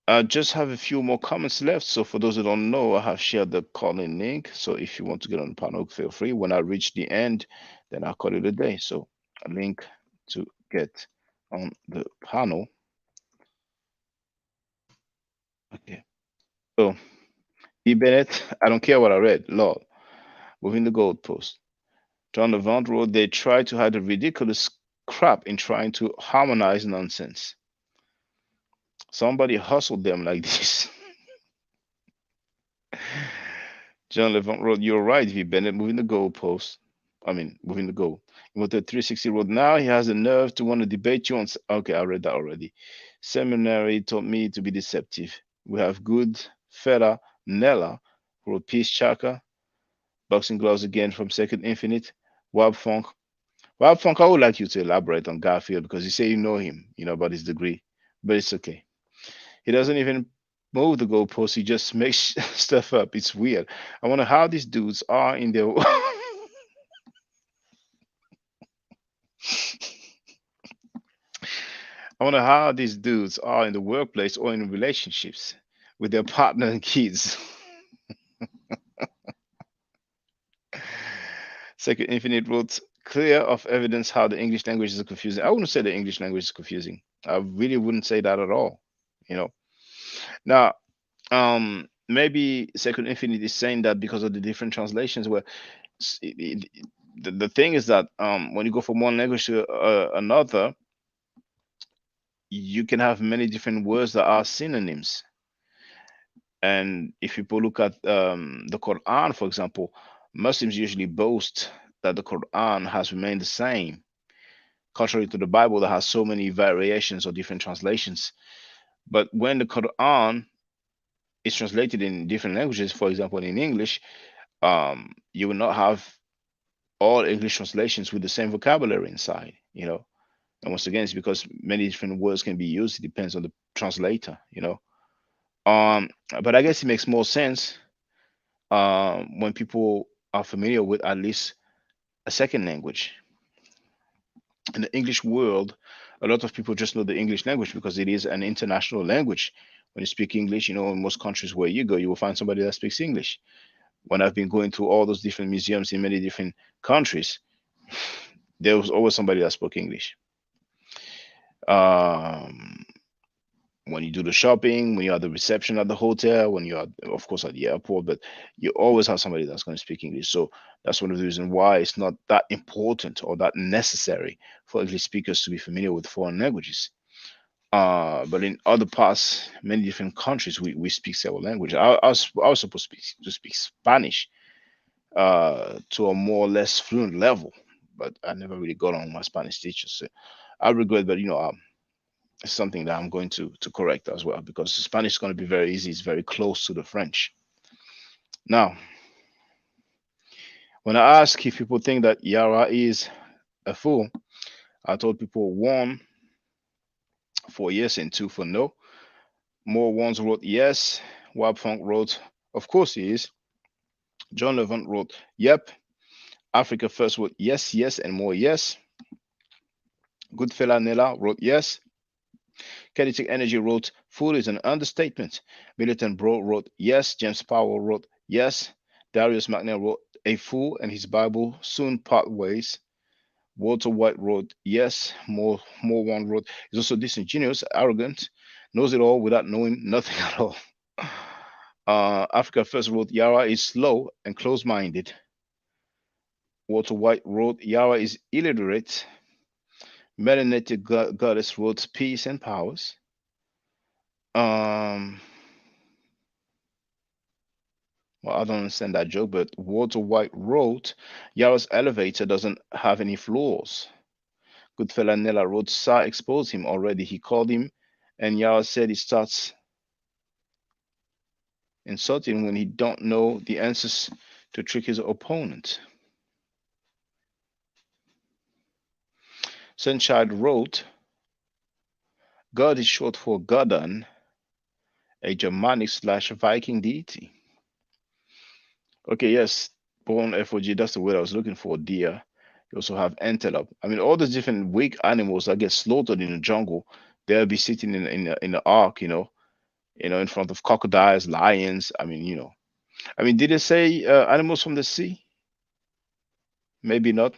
A: I just have a few more comments left. So for those who don't know, I have shared the calling link. So if you want to get on the panel, feel free. When I reach the end, then I'll call it a day. So a link to get on the panel. Okay. So E. Bennett, I don't care what I read. Lord, moving the goalpost. John Levant wrote, they try to hide the ridiculous crap in trying to harmonize nonsense. Somebody hustled them like this. John Levant wrote, you're right, V. Bennett, moving the goalpost. I mean, moving the goal. With the 360 wrote, now he has the nerve to want to debate you on. Okay, I read that already. Seminary taught me to be deceptive. We have good fella Nella, who wrote Peace Chaka. Boxing gloves again from Second Infinite. Wab Funk. Wab Funk, I would like you to elaborate on Garfield because you say you know him, about his degree, but it's okay. He doesn't even move the goalpost. He just makes stuff up. It's weird. I wonder how these dudes are in their. I wonder how these dudes are in the workplace or in relationships with their partner and kids. Second Infinite wrote, clear of evidence how the English language is confusing. I wouldn't say the English language is confusing. I really wouldn't say that at all. Now, maybe Second Infinite is saying that because of the different translations. Where the thing is that when you go from one language to another, you can have many different words that are synonyms. And if people look at the Quran, for example, Muslims usually boast that the Quran has remained the same, contrary to the Bible that has so many variations or different translations. But when the Quran is translated in different languages, for example, in English, you will not have all English translations with the same vocabulary inside, And once again, it's because many different words can be used. It depends on the translator, But I guess it makes more sense when people are familiar with at least a second language. In the English world, a lot of people just know the English language because it is an international language. When you speak English, in most countries where you go, you will find somebody that speaks English. When I've been going to all those different museums in many different countries, there was always somebody that spoke English. When you do the shopping, when you're at the reception at the hotel, when you're, of course, at the airport, but you always have somebody that's going to speak English. So that's one of the reasons why it's not that important or that necessary for English speakers to be familiar with foreign languages. But in other parts, many different countries, we speak several languages. I was supposed to speak Spanish to a more or less fluent level, but I never really got on with my Spanish teacher. So I regret, but it's something that I'm going to correct as well because Spanish is going to be very easy. It's very close to the French. Now, when I ask if people think that Yarah is a fool, I told people one for yes and two for no. More ones wrote yes. Wab Funk wrote, of course he is. John Levant wrote, yep. Africa First wrote yes, yes, and more yes. Goodfella Nella wrote yes. Kinetic Energy wrote, fool is an understatement. Militant Bro wrote yes. James Powell wrote yes. Darius McNair wrote, a fool and his Bible soon part ways. Walter White wrote, yes. More one wrote, he's also disingenuous, arrogant, knows it all without knowing nothing at all. Africa First wrote, Yarah is slow and close minded. Walter White wrote, Yarah is illiterate. Melanated Goddess wrote, peace and powers. Well, I don't understand that joke, but Walter White wrote, Yarah's elevator doesn't have any floors. Goodfella Nella wrote, Sa exposed him already. He called him, and Yarah said he starts insulting when he don't know the answers to trick his opponent. Sunshine wrote, God is short for Godun, a Germanic / Viking deity. Okay, yes, born FOG, that's the word I was looking for, deer. You also have antelope. I mean, all the different weak animals that get slaughtered in the jungle, they'll be sitting in the ark, in front of crocodiles, lions. I mean, did it say animals from the sea? Maybe not.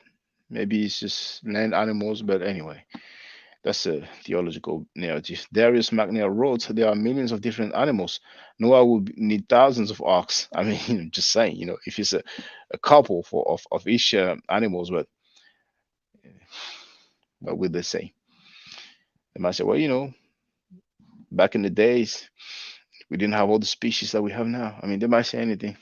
A: Maybe it's just land animals, but anyway, that's a theological narrative. Darius McNair wrote, there are millions of different animals. Noah would need thousands of arks. I mean, just saying, if it's a couple of each animals, but what would they say? They might say, well, back in the days, we didn't have all the species that we have now. I mean, they might say anything.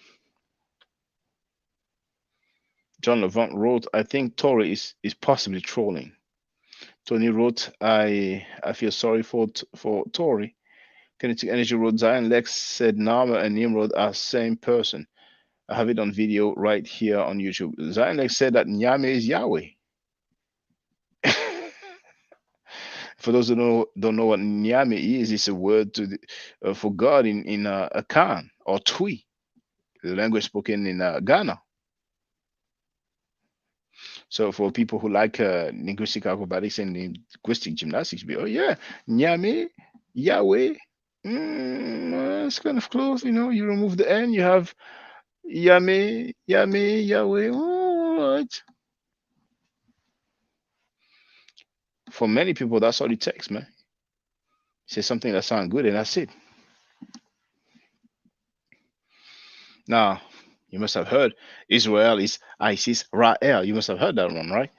A: John Levant wrote, I think Tory is possibly trolling. Tony wrote, I feel sorry for Tory. Kinetic Energy wrote, Zion Lex said Nama and Nimrod are same person. I have it on video right here on YouTube. Zion Lex said that Nyame is Yahweh. For those who don't know what Nyame is, it's a word for God in Akan or Twi, the language spoken in Ghana. So for people who like linguistic acrobatics and linguistic gymnastics, oh yeah, Nyame, Yahweh, it's kind of close. You remove the N, you have Yame, Yame, Yahweh. All right. For many people, that's all it takes, man. Say something that sounds good, and that's it. Now, you must have heard Israel is Isis Ra'el. You must have heard that one, right?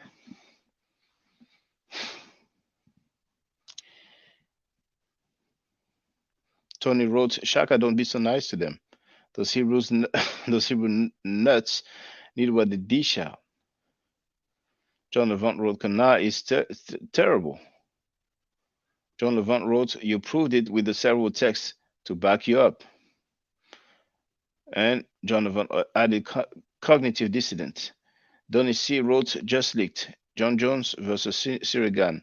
A: Tony wrote, Shaka, don't be so nice to them. Those Hebrew nuts need what they dish out. John Levant wrote, Kana is terrible. John Levant wrote, you proved it with the several texts to back you up. And John Levant added cognitive dissident. Donny C wrote, just leaked. John Jones versus Sirigan.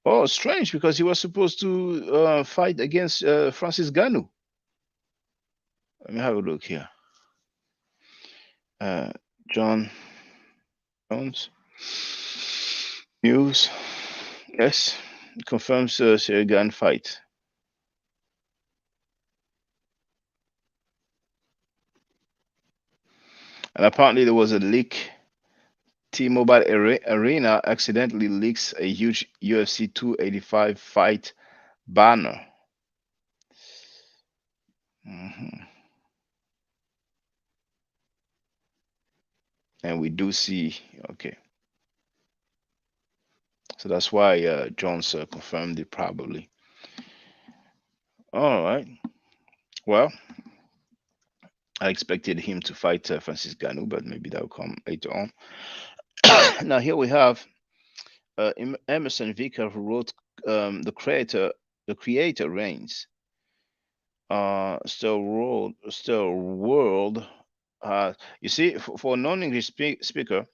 A: Oh, strange, because he was supposed to fight against Francis Ngannou. Let me have a look here. John Jones News. Yes, confirms Sirigan fight. And apparently there was a leak. T-Mobile Arena accidentally leaks a huge UFC 285 fight banner. And we do see, okay. So that's why Jones confirmed it probably. All right. Well, I expected him to fight Francis Ngannou, but maybe that will come later on. Now here we have Emerson Vicker, who wrote the creator reigns. Still world. You see, for a non-English speaker,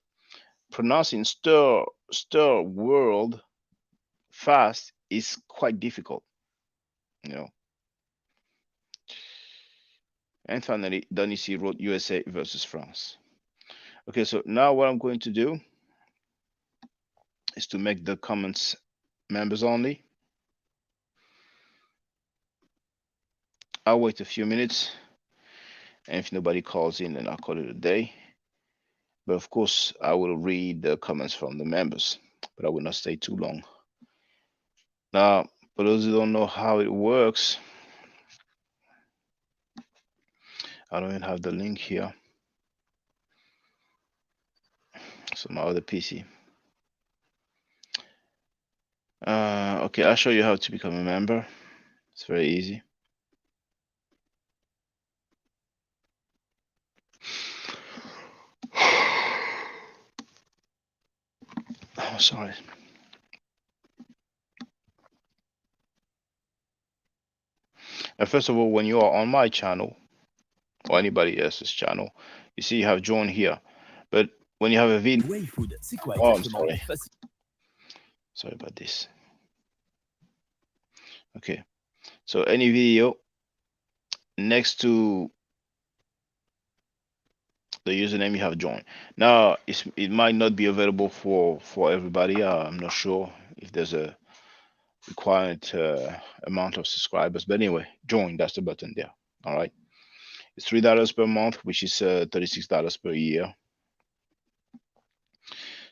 A: pronouncing stir world fast is quite difficult. You know. And finally, Danisi wrote USA versus France. Okay, so now what I'm going to do is to make the comments members only. I'll wait a few minutes, and if nobody calls in, then I'll call it a day. But of course, I will read the comments from the members, but I will not stay too long. Now, for those who don't know how it works, I don't even have the link here. So my other PC. Okay, I'll show you how to become a member. It's very easy. Oh, sorry. First of all, when you are on my channel or anybody else's channel, you see you have join here. But when you have a video, oh, I'm sorry. Sorry about this. Okay, so any video next to the username you have joined. Now it might not be available for everybody. I'm not sure if there's a required amount of subscribers, but anyway, join, that's the button there. All right, it's $3 per month, which is $36 per year.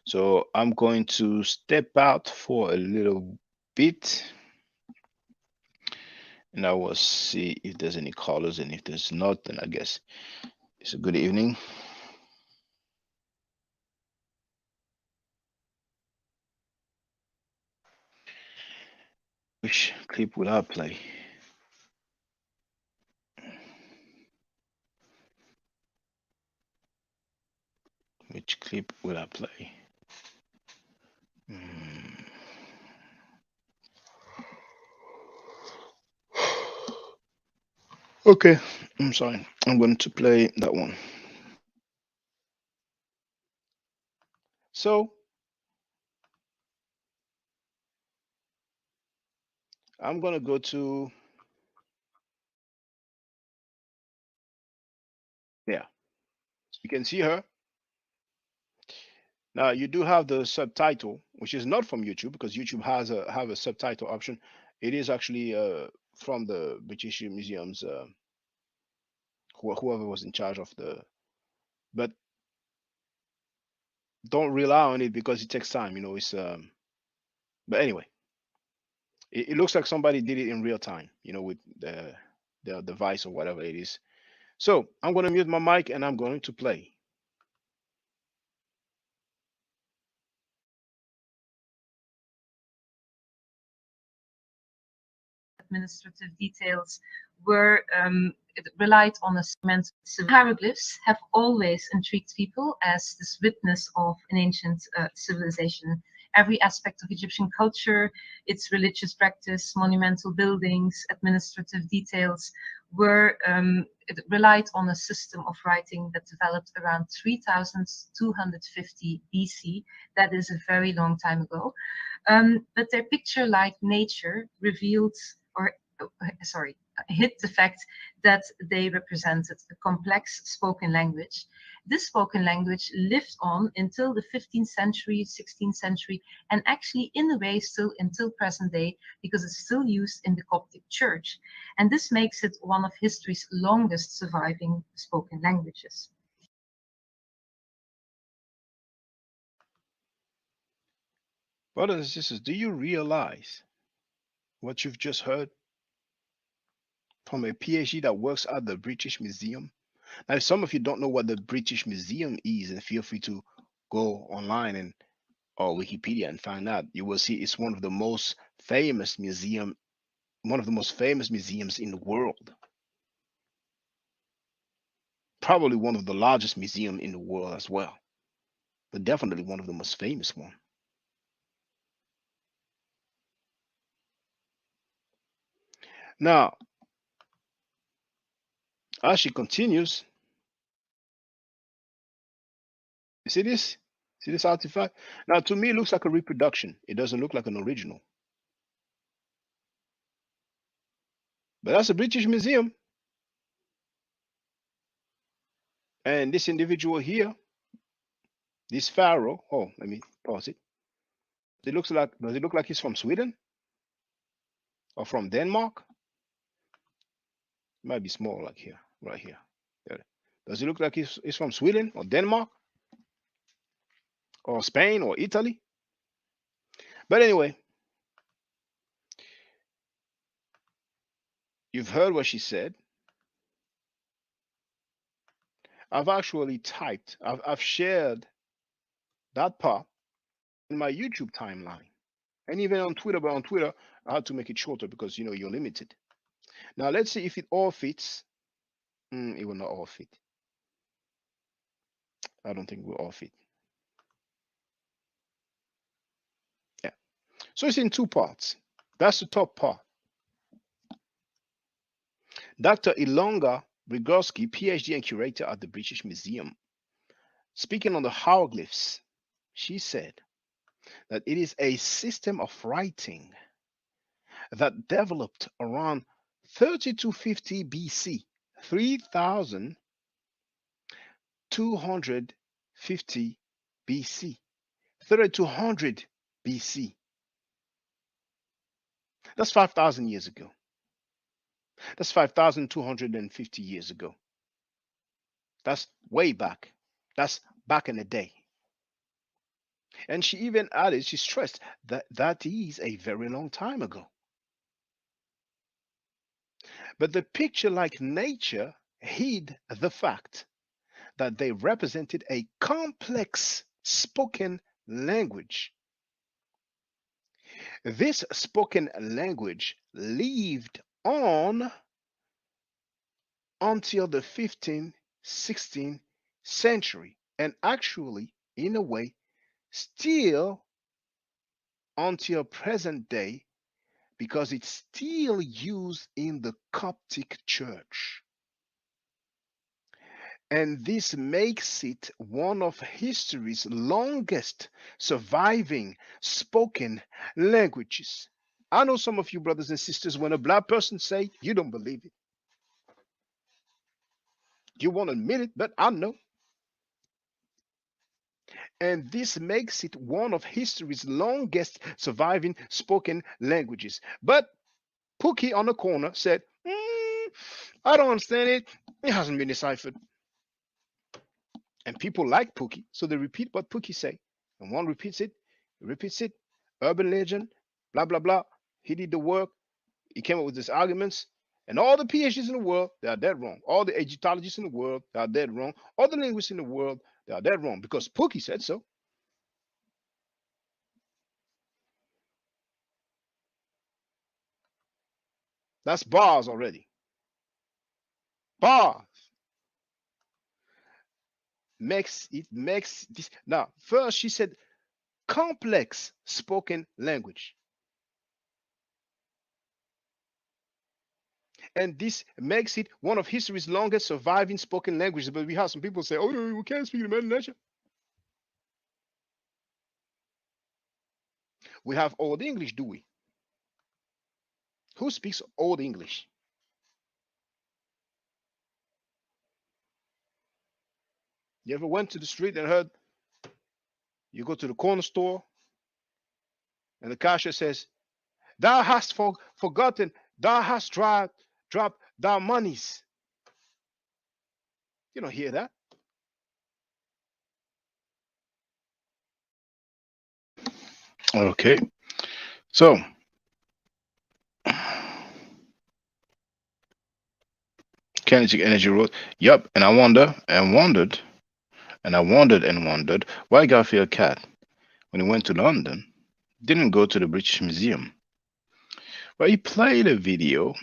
A: So I'm going to step out for a little bit, and I will see if there's any callers, and if there's not, then I guess it's a good evening. Which clip will I play? Which clip will I play? Okay, I'm sorry. I'm going to play that one. So I'm going to go to, yeah, so you can see her. Now you do have the subtitle, which is not from YouTube, because YouTube has a subtitle option. It is actually from the British Museum's whoever was in charge of the, but don't rely on it because it takes time. You know, it's but anyway, it looks like somebody did it in real time. You know, with the device or whatever it is. So I'm going to mute my mic and I'm going to play.
B: Administrative details were relied on a segment. Hieroglyphs have always intrigued people as this witness of an ancient civilization. Every aspect of Egyptian culture, its religious practice, monumental buildings, administrative details were relied on a system of writing that developed around 3250 BC. That is a very long time ago. But their picture-like nature revealed, or hid the fact that they represented a complex spoken language. This spoken language lived on until the 15th century, 16th century, and actually in a way still until present day, because it's still used in the Coptic Church. And this makes it one of history's longest surviving spoken languages.
A: Brothers and sisters, do you realize what you've just heard from a PhD that works at the British Museum? Now, if some of you don't know what the British Museum is, and feel free to go online and or Wikipedia and find out. You will see it's one of the most famous museum one of the most famous museums in the world. Probably one of the largest museum in the world as well, but definitely one of the most famous one. Now, as she continues, you see this? See this artifact? Now, to me, it looks like a reproduction. It doesn't look like an original. But that's a British museum. And this individual here, this pharaoh, oh, let me pause it. Does it look like he's from Sweden? Or from Denmark? It might be small, like here, right here. There. Does it look like he's from Sweden or Denmark? Or Spain or Italy? But anyway, you've heard what she said. I've actually typed, I've shared that part in my YouTube timeline. And even on Twitter, but on Twitter, I had to make it shorter because you're limited. Now let's see if it all fits. It will not all fit. I don't think it will all fit. Yeah. So it's in two parts. That's the top part. Dr. Ilonga Brigorski, PhD and curator at the British Museum, speaking on the hieroglyphs, she said that it is a system of writing that developed around 3250 BC, 3250 BC, 3200 BC. That's 5,000 years ago. That's 5,250 years ago. That's way back. That's back in the day. And she even added, she stressed that that is a very long time ago. But the picture, like nature, hid the fact that they represented a complex spoken language. This spoken language lived on until the 15th, 16th century, and actually, in a way, still until present day, because it's still used in the Coptic Church. And this makes it one of history's longest surviving spoken languages. I know some of you brothers and sisters, when a black person say, you don't believe it. You won't admit it, but I know. And this makes it one of history's longest surviving spoken languages. But Pookie on the corner said, I don't understand it. It hasn't been deciphered. And people like Pookie, so they repeat what Pookie say. And one repeats it, urban legend, blah, blah, blah. He did the work. He came up with his arguments. And all the PhDs in the world, they are dead wrong. All the Egyptologists in the world, they are dead wrong. All the linguists in the world, they are dead wrong because Pookie said so. That's bars already. Bars. Makes this. Now, first she said complex spoken language. And this makes it one of history's longest surviving spoken languages. But we have some people say, oh, we can't speak imagination. We have Old English, do we? Who speaks Old English? You ever went to the street and heard, you go to the corner store and the cashier says, thou hast forgotten, thou hast dropped thy monies. You don't hear that. Okay. So, kinetic energy wrote, yep, and I wondered why Garfield Cat, when he went to London, didn't go to the British Museum. But he played a video.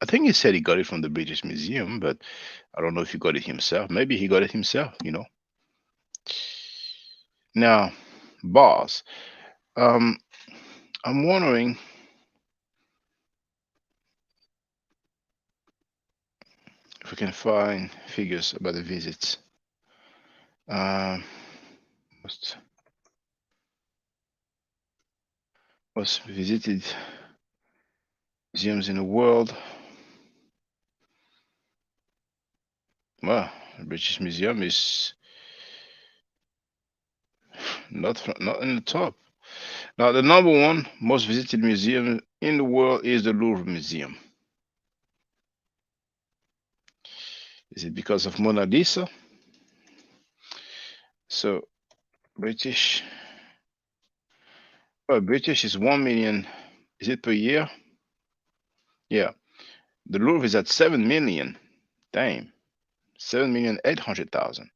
A: I think he said he got it from the British Museum, but I don't know if he got it himself. Maybe he got it himself, you know. Now, boss, um, I'm wondering if we can find figures about the visits. Most visited museums in the world. Well, the British Museum is not in the top. Now, the number one most visited museum in the world is the Louvre Museum. Is it because of Mona Lisa? So, British. Well, British is 1 million. Is it per year? Yeah. The Louvre is at 7 million. Damn. 7,800,000.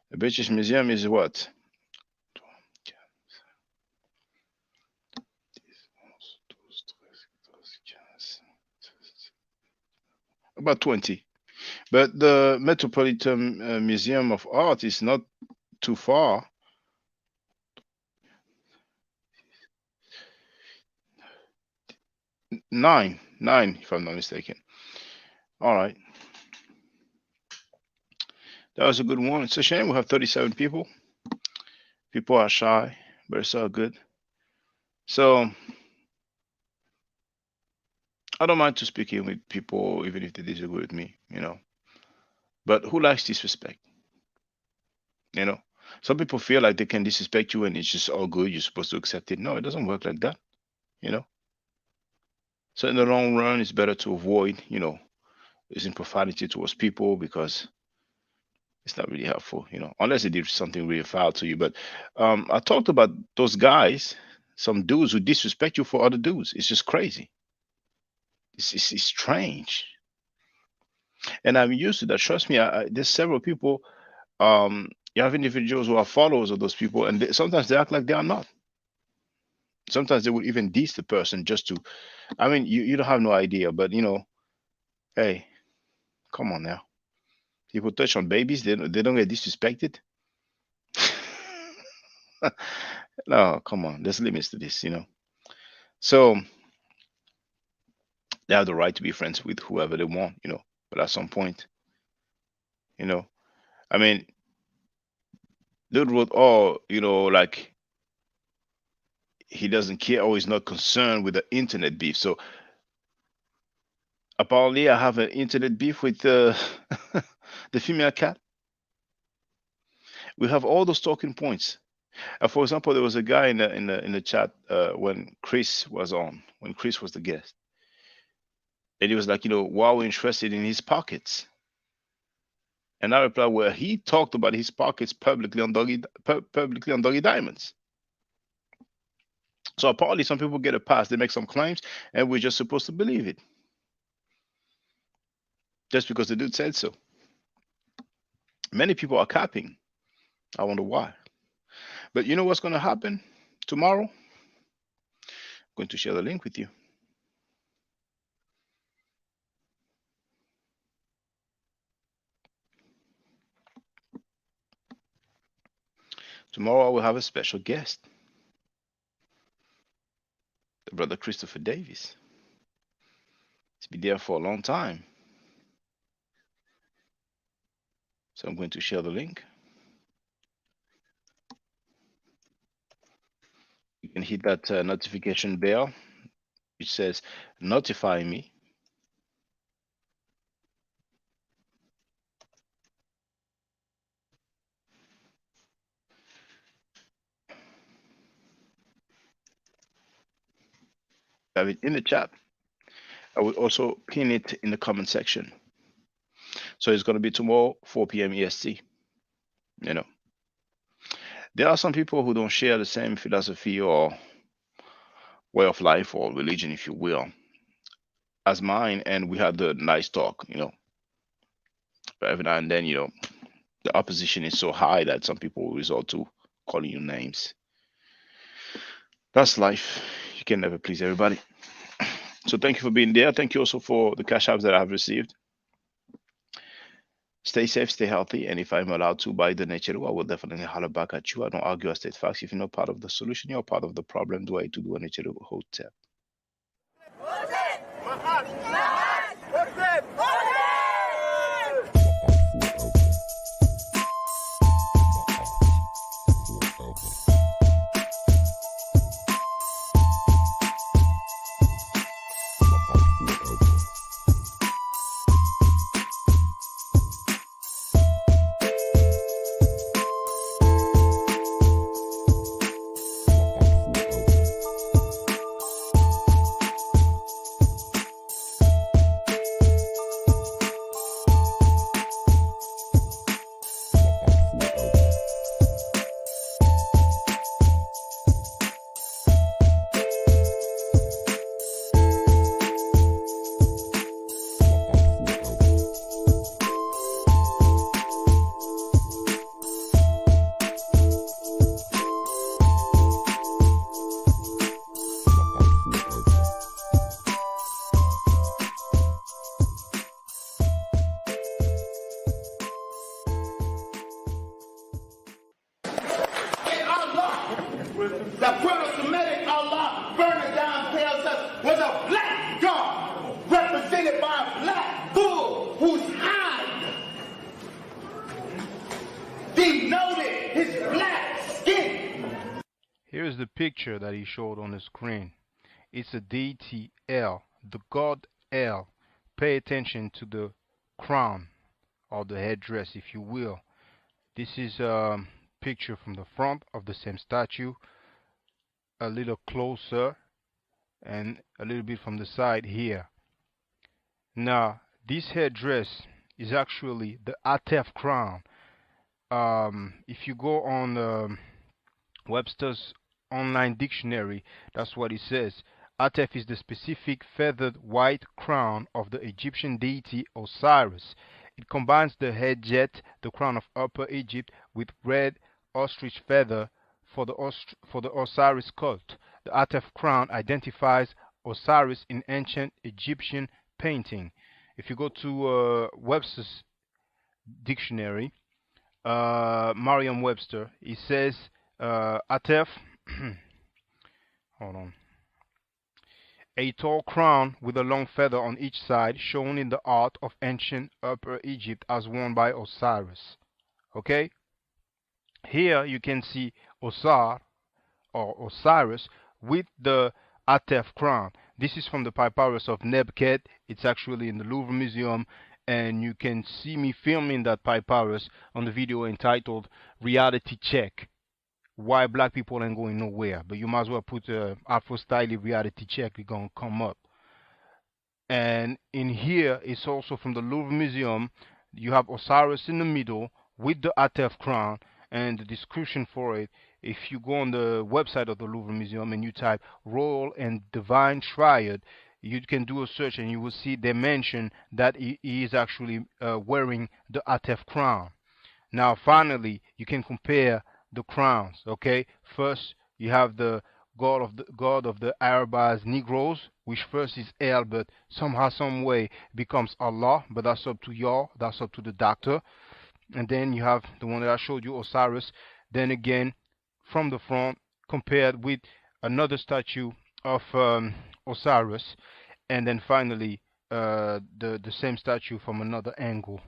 A: The British Museum is what? About 20. But the Metropolitan Museum of Art is not too far. Nine, if I'm not mistaken. All right. That was a good one. It's a shame we have 37 people. People are shy, but it's all good. So I don't mind to speaking with people, even if they disagree with me, you know. But who likes disrespect? You know, some people feel like they can disrespect you and it's just all good. You're supposed to accept it. No, it doesn't work like that, you know. So in the long run, it's better to avoid, you know, using profanity towards people because it's not really helpful, you know, unless they did something really foul to you. But I talked about those guys, some dudes who disrespect you for other dudes. It's just crazy. It's strange. And I'm used to that. Trust me, there's several people. You have individuals who are followers of those people, and sometimes they act like they are not. Sometimes they would even diss the person just to. I mean, you don't have no idea, but you know, hey, come on now. People touch on babies, they don't get disrespected. No, come on. There's limits to this, you know. So they have the right to be friends with whoever they want, you know. But at some point, you know, I mean, dude wrote, oh, you know, like he doesn't care or he's not concerned with the internet beef. So apparently, I have an internet beef with the female cat. We have all those talking points. For example, there was a guy in the chat when Chris was on, when Chris was the guest, and he was like, you know, why are we interested in his pockets? And I replied, well, he talked about his pockets publicly on Doggy Diamonds. So apparently, some people get a pass. They make some claims, and we're just supposed to believe it, just because the dude said so. Many people are capping. I wonder why. But you know what's going to happen tomorrow? I'm going to share the link with you. Tomorrow I will have a special guest, the brother Christopher Davis. He's been there for a long time. So I'm going to share the link. You can hit that notification bell, which says notify me. Have it in the chat. I will also pin it in the comment section. So it's going to be tomorrow, 4 p.m. EST. You know, there are some people who don't share the same philosophy or way of life or religion, if you will, as mine, and we had the nice talk, you know. But every now and then, you know, the opposition is so high that some people will resort to calling you names. That's life. You can never please everybody. So thank you for being there. Thank you also for the cash apps that I've received. Stay safe, stay healthy, and if I'm allowed to by the nature, I will definitely holler back at you. I don't argue, I state facts. If you're not part of the solution, you're part of the problem. Do I to do a nature hotel?
M: The Semitic Allah burning down tells us was a black God represented by a black bull whose hide denoted his black skin.
N: Here's the picture that he showed on the screen. It's a deity El, the god El. Pay attention to the crown or the headdress, if you will. This is a picture from the front of the same statue, a little closer, and a little bit from the side here. Now, this headdress is actually the Atef crown. If you go on Webster's online dictionary, that's what it says. Atef is the specific feathered white crown of the Egyptian deity Osiris. It combines the head jet, the crown of Upper Egypt, with red ostrich feather for the Osiris cult. The Atef crown identifies Osiris in ancient Egyptian painting. If you go to Webster's dictionary, Merriam-Webster, it says Atef, hold on, a tall crown with a long feather on each side, shown in the art of ancient Upper Egypt as worn by Osiris. Okay? Here you can see Osar or Osiris with the Atef crown. This is from the papyrus of Nebket. It's actually in the Louvre Museum, and you can see me filming that papyrus on the video entitled Reality Check. Why black people ain't going nowhere. But you might as well put Afro Style Reality Check. It's going to come up. And in here, it's also from the Louvre Museum. You have Osiris in the middle with the Atef crown, and the description for it. If you go on the website of the Louvre Museum and you type Royal and Divine Triad, you can do a search and you will see they mention that he is actually wearing the Atef crown. Now, finally, you can compare the crowns. Okay, first you have the god of the Arabs Negroes, which first is El, but somehow, some way becomes Allah. But that's up to y'all. That's up to the doctor. And then you have the one that I showed you, Osiris. Then again, from the front, compared with another statue of Osiris, and then finally the same statue from another angle.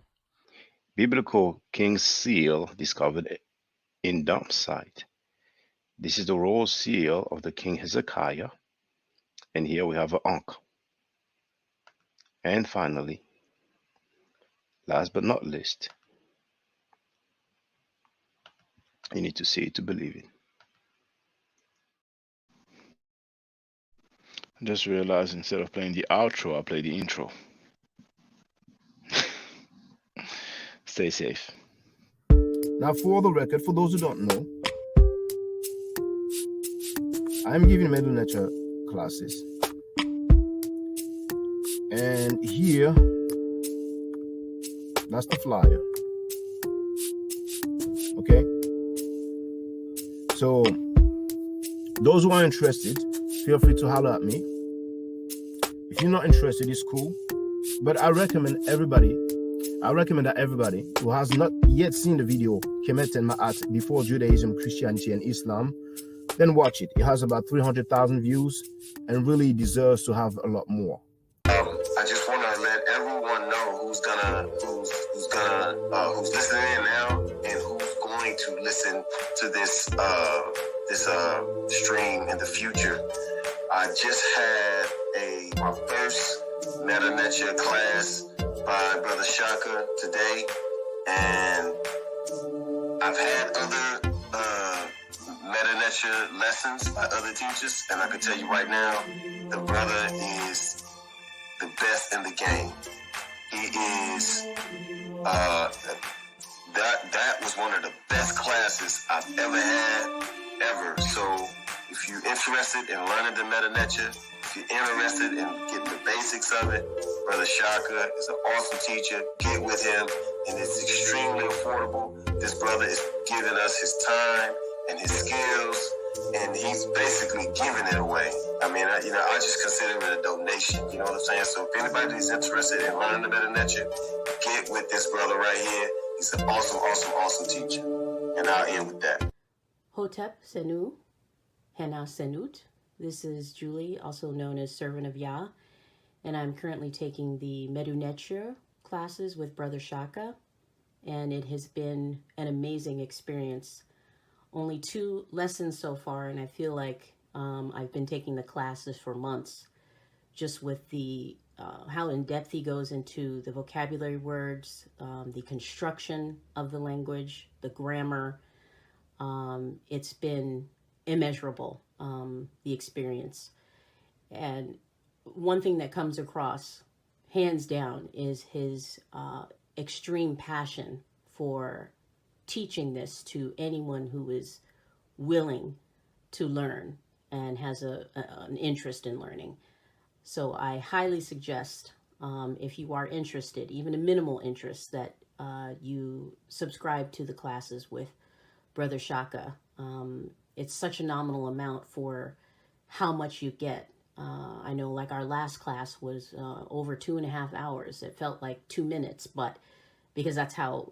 A: Biblical King's Seal discovered in dump site. This is the royal seal of the King Hezekiah, and here we have an Ankh. And finally, last but not least, you need to see it to believe it. I just realized instead of playing the outro, I play the intro. Stay safe.
O: Now, for the record, for those who don't know, I'm giving Metal Nature classes. And here, that's the flyer. Okay? So, those who are interested, feel free to holler at me. If you're not interested, it's cool. But I recommend that everybody who has not yet seen the video Kemet and Ma'at before Judaism, Christianity, and Islam, then watch it. It has about 300,000 views and really deserves to have a lot more.
P: I just want to let everyone know who's listening in now and who's going to listen to this stream in the future. I just had my first Meta Netia class by Brother Shaka today, and I've had other Meta Netia lessons by other teachers, and I can tell you right now, the brother is the best in the game. He is that was one of the best classes I've ever had, ever. So if you're interested in learning the Meta Netia, if you're interested in getting the basics of it, Brother Shaka is an awesome teacher. Get with him, and it's extremely affordable. This brother is giving us his time and his skills, and he's basically giving it away. I mean, I just consider it a donation. You know what I'm saying? So if anybody is interested in learning the Meta Netia, get with this brother right here. He's an awesome, awesome, awesome teacher. And I'll end with that.
Q: Hotep Senu, Hena Senut. This is Julie, also known as Servant of Yah, and I'm currently taking the Medu Netia classes with Brother Shaka, and it has been an amazing experience. Only 2 lessons so far, and I feel like I've been taking the classes for months, just with the how in depth he goes into the vocabulary words, the construction of the language, the grammar. It's been immeasurable, the experience. And one thing that comes across, hands down, is his extreme passion for teaching this to anyone who is willing to learn and has an interest in learning. So I highly suggest, if you are interested, even a minimal interest, that you subscribe to the classes with Brother Shaka. It's such a nominal amount for how much you get. I know, like, our last class was over 2.5 hours. It felt like 2 minutes, but because that's how,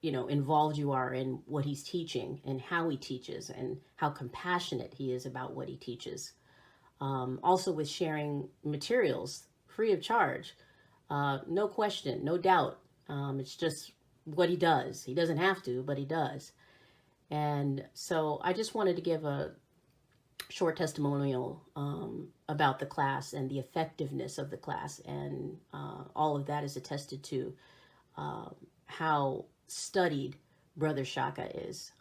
Q: involved you are in what he's teaching and how he teaches and how compassionate he is about what he teaches. Also with sharing materials free of charge, no question, no doubt. It's just what he does. He doesn't have to, but he does. And so I just wanted to give a short testimonial about the class and the effectiveness of the class, and all of that is attested to how studied Brother Shaka is.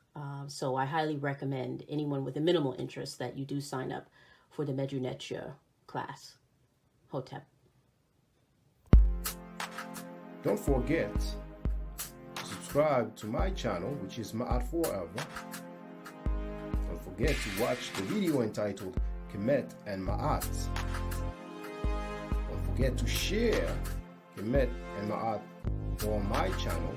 Q: So I highly recommend anyone with a minimal interest that you do sign up for the Medu Netia class. Hotep.
O: Don't forget to subscribe to my channel, which is Ma'at Forever. Don't forget to watch the video entitled Kemet and Ma'at. Don't forget to share Kemet and Ma'at on my channel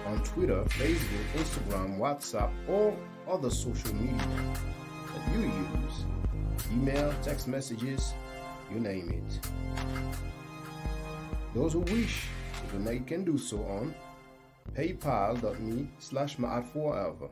O: on Twitter, Facebook, Instagram, WhatsApp, or other social media that you use. Email, text messages, you name it. Those who wish to donate can do so on paypal.me/Ma'at Forever.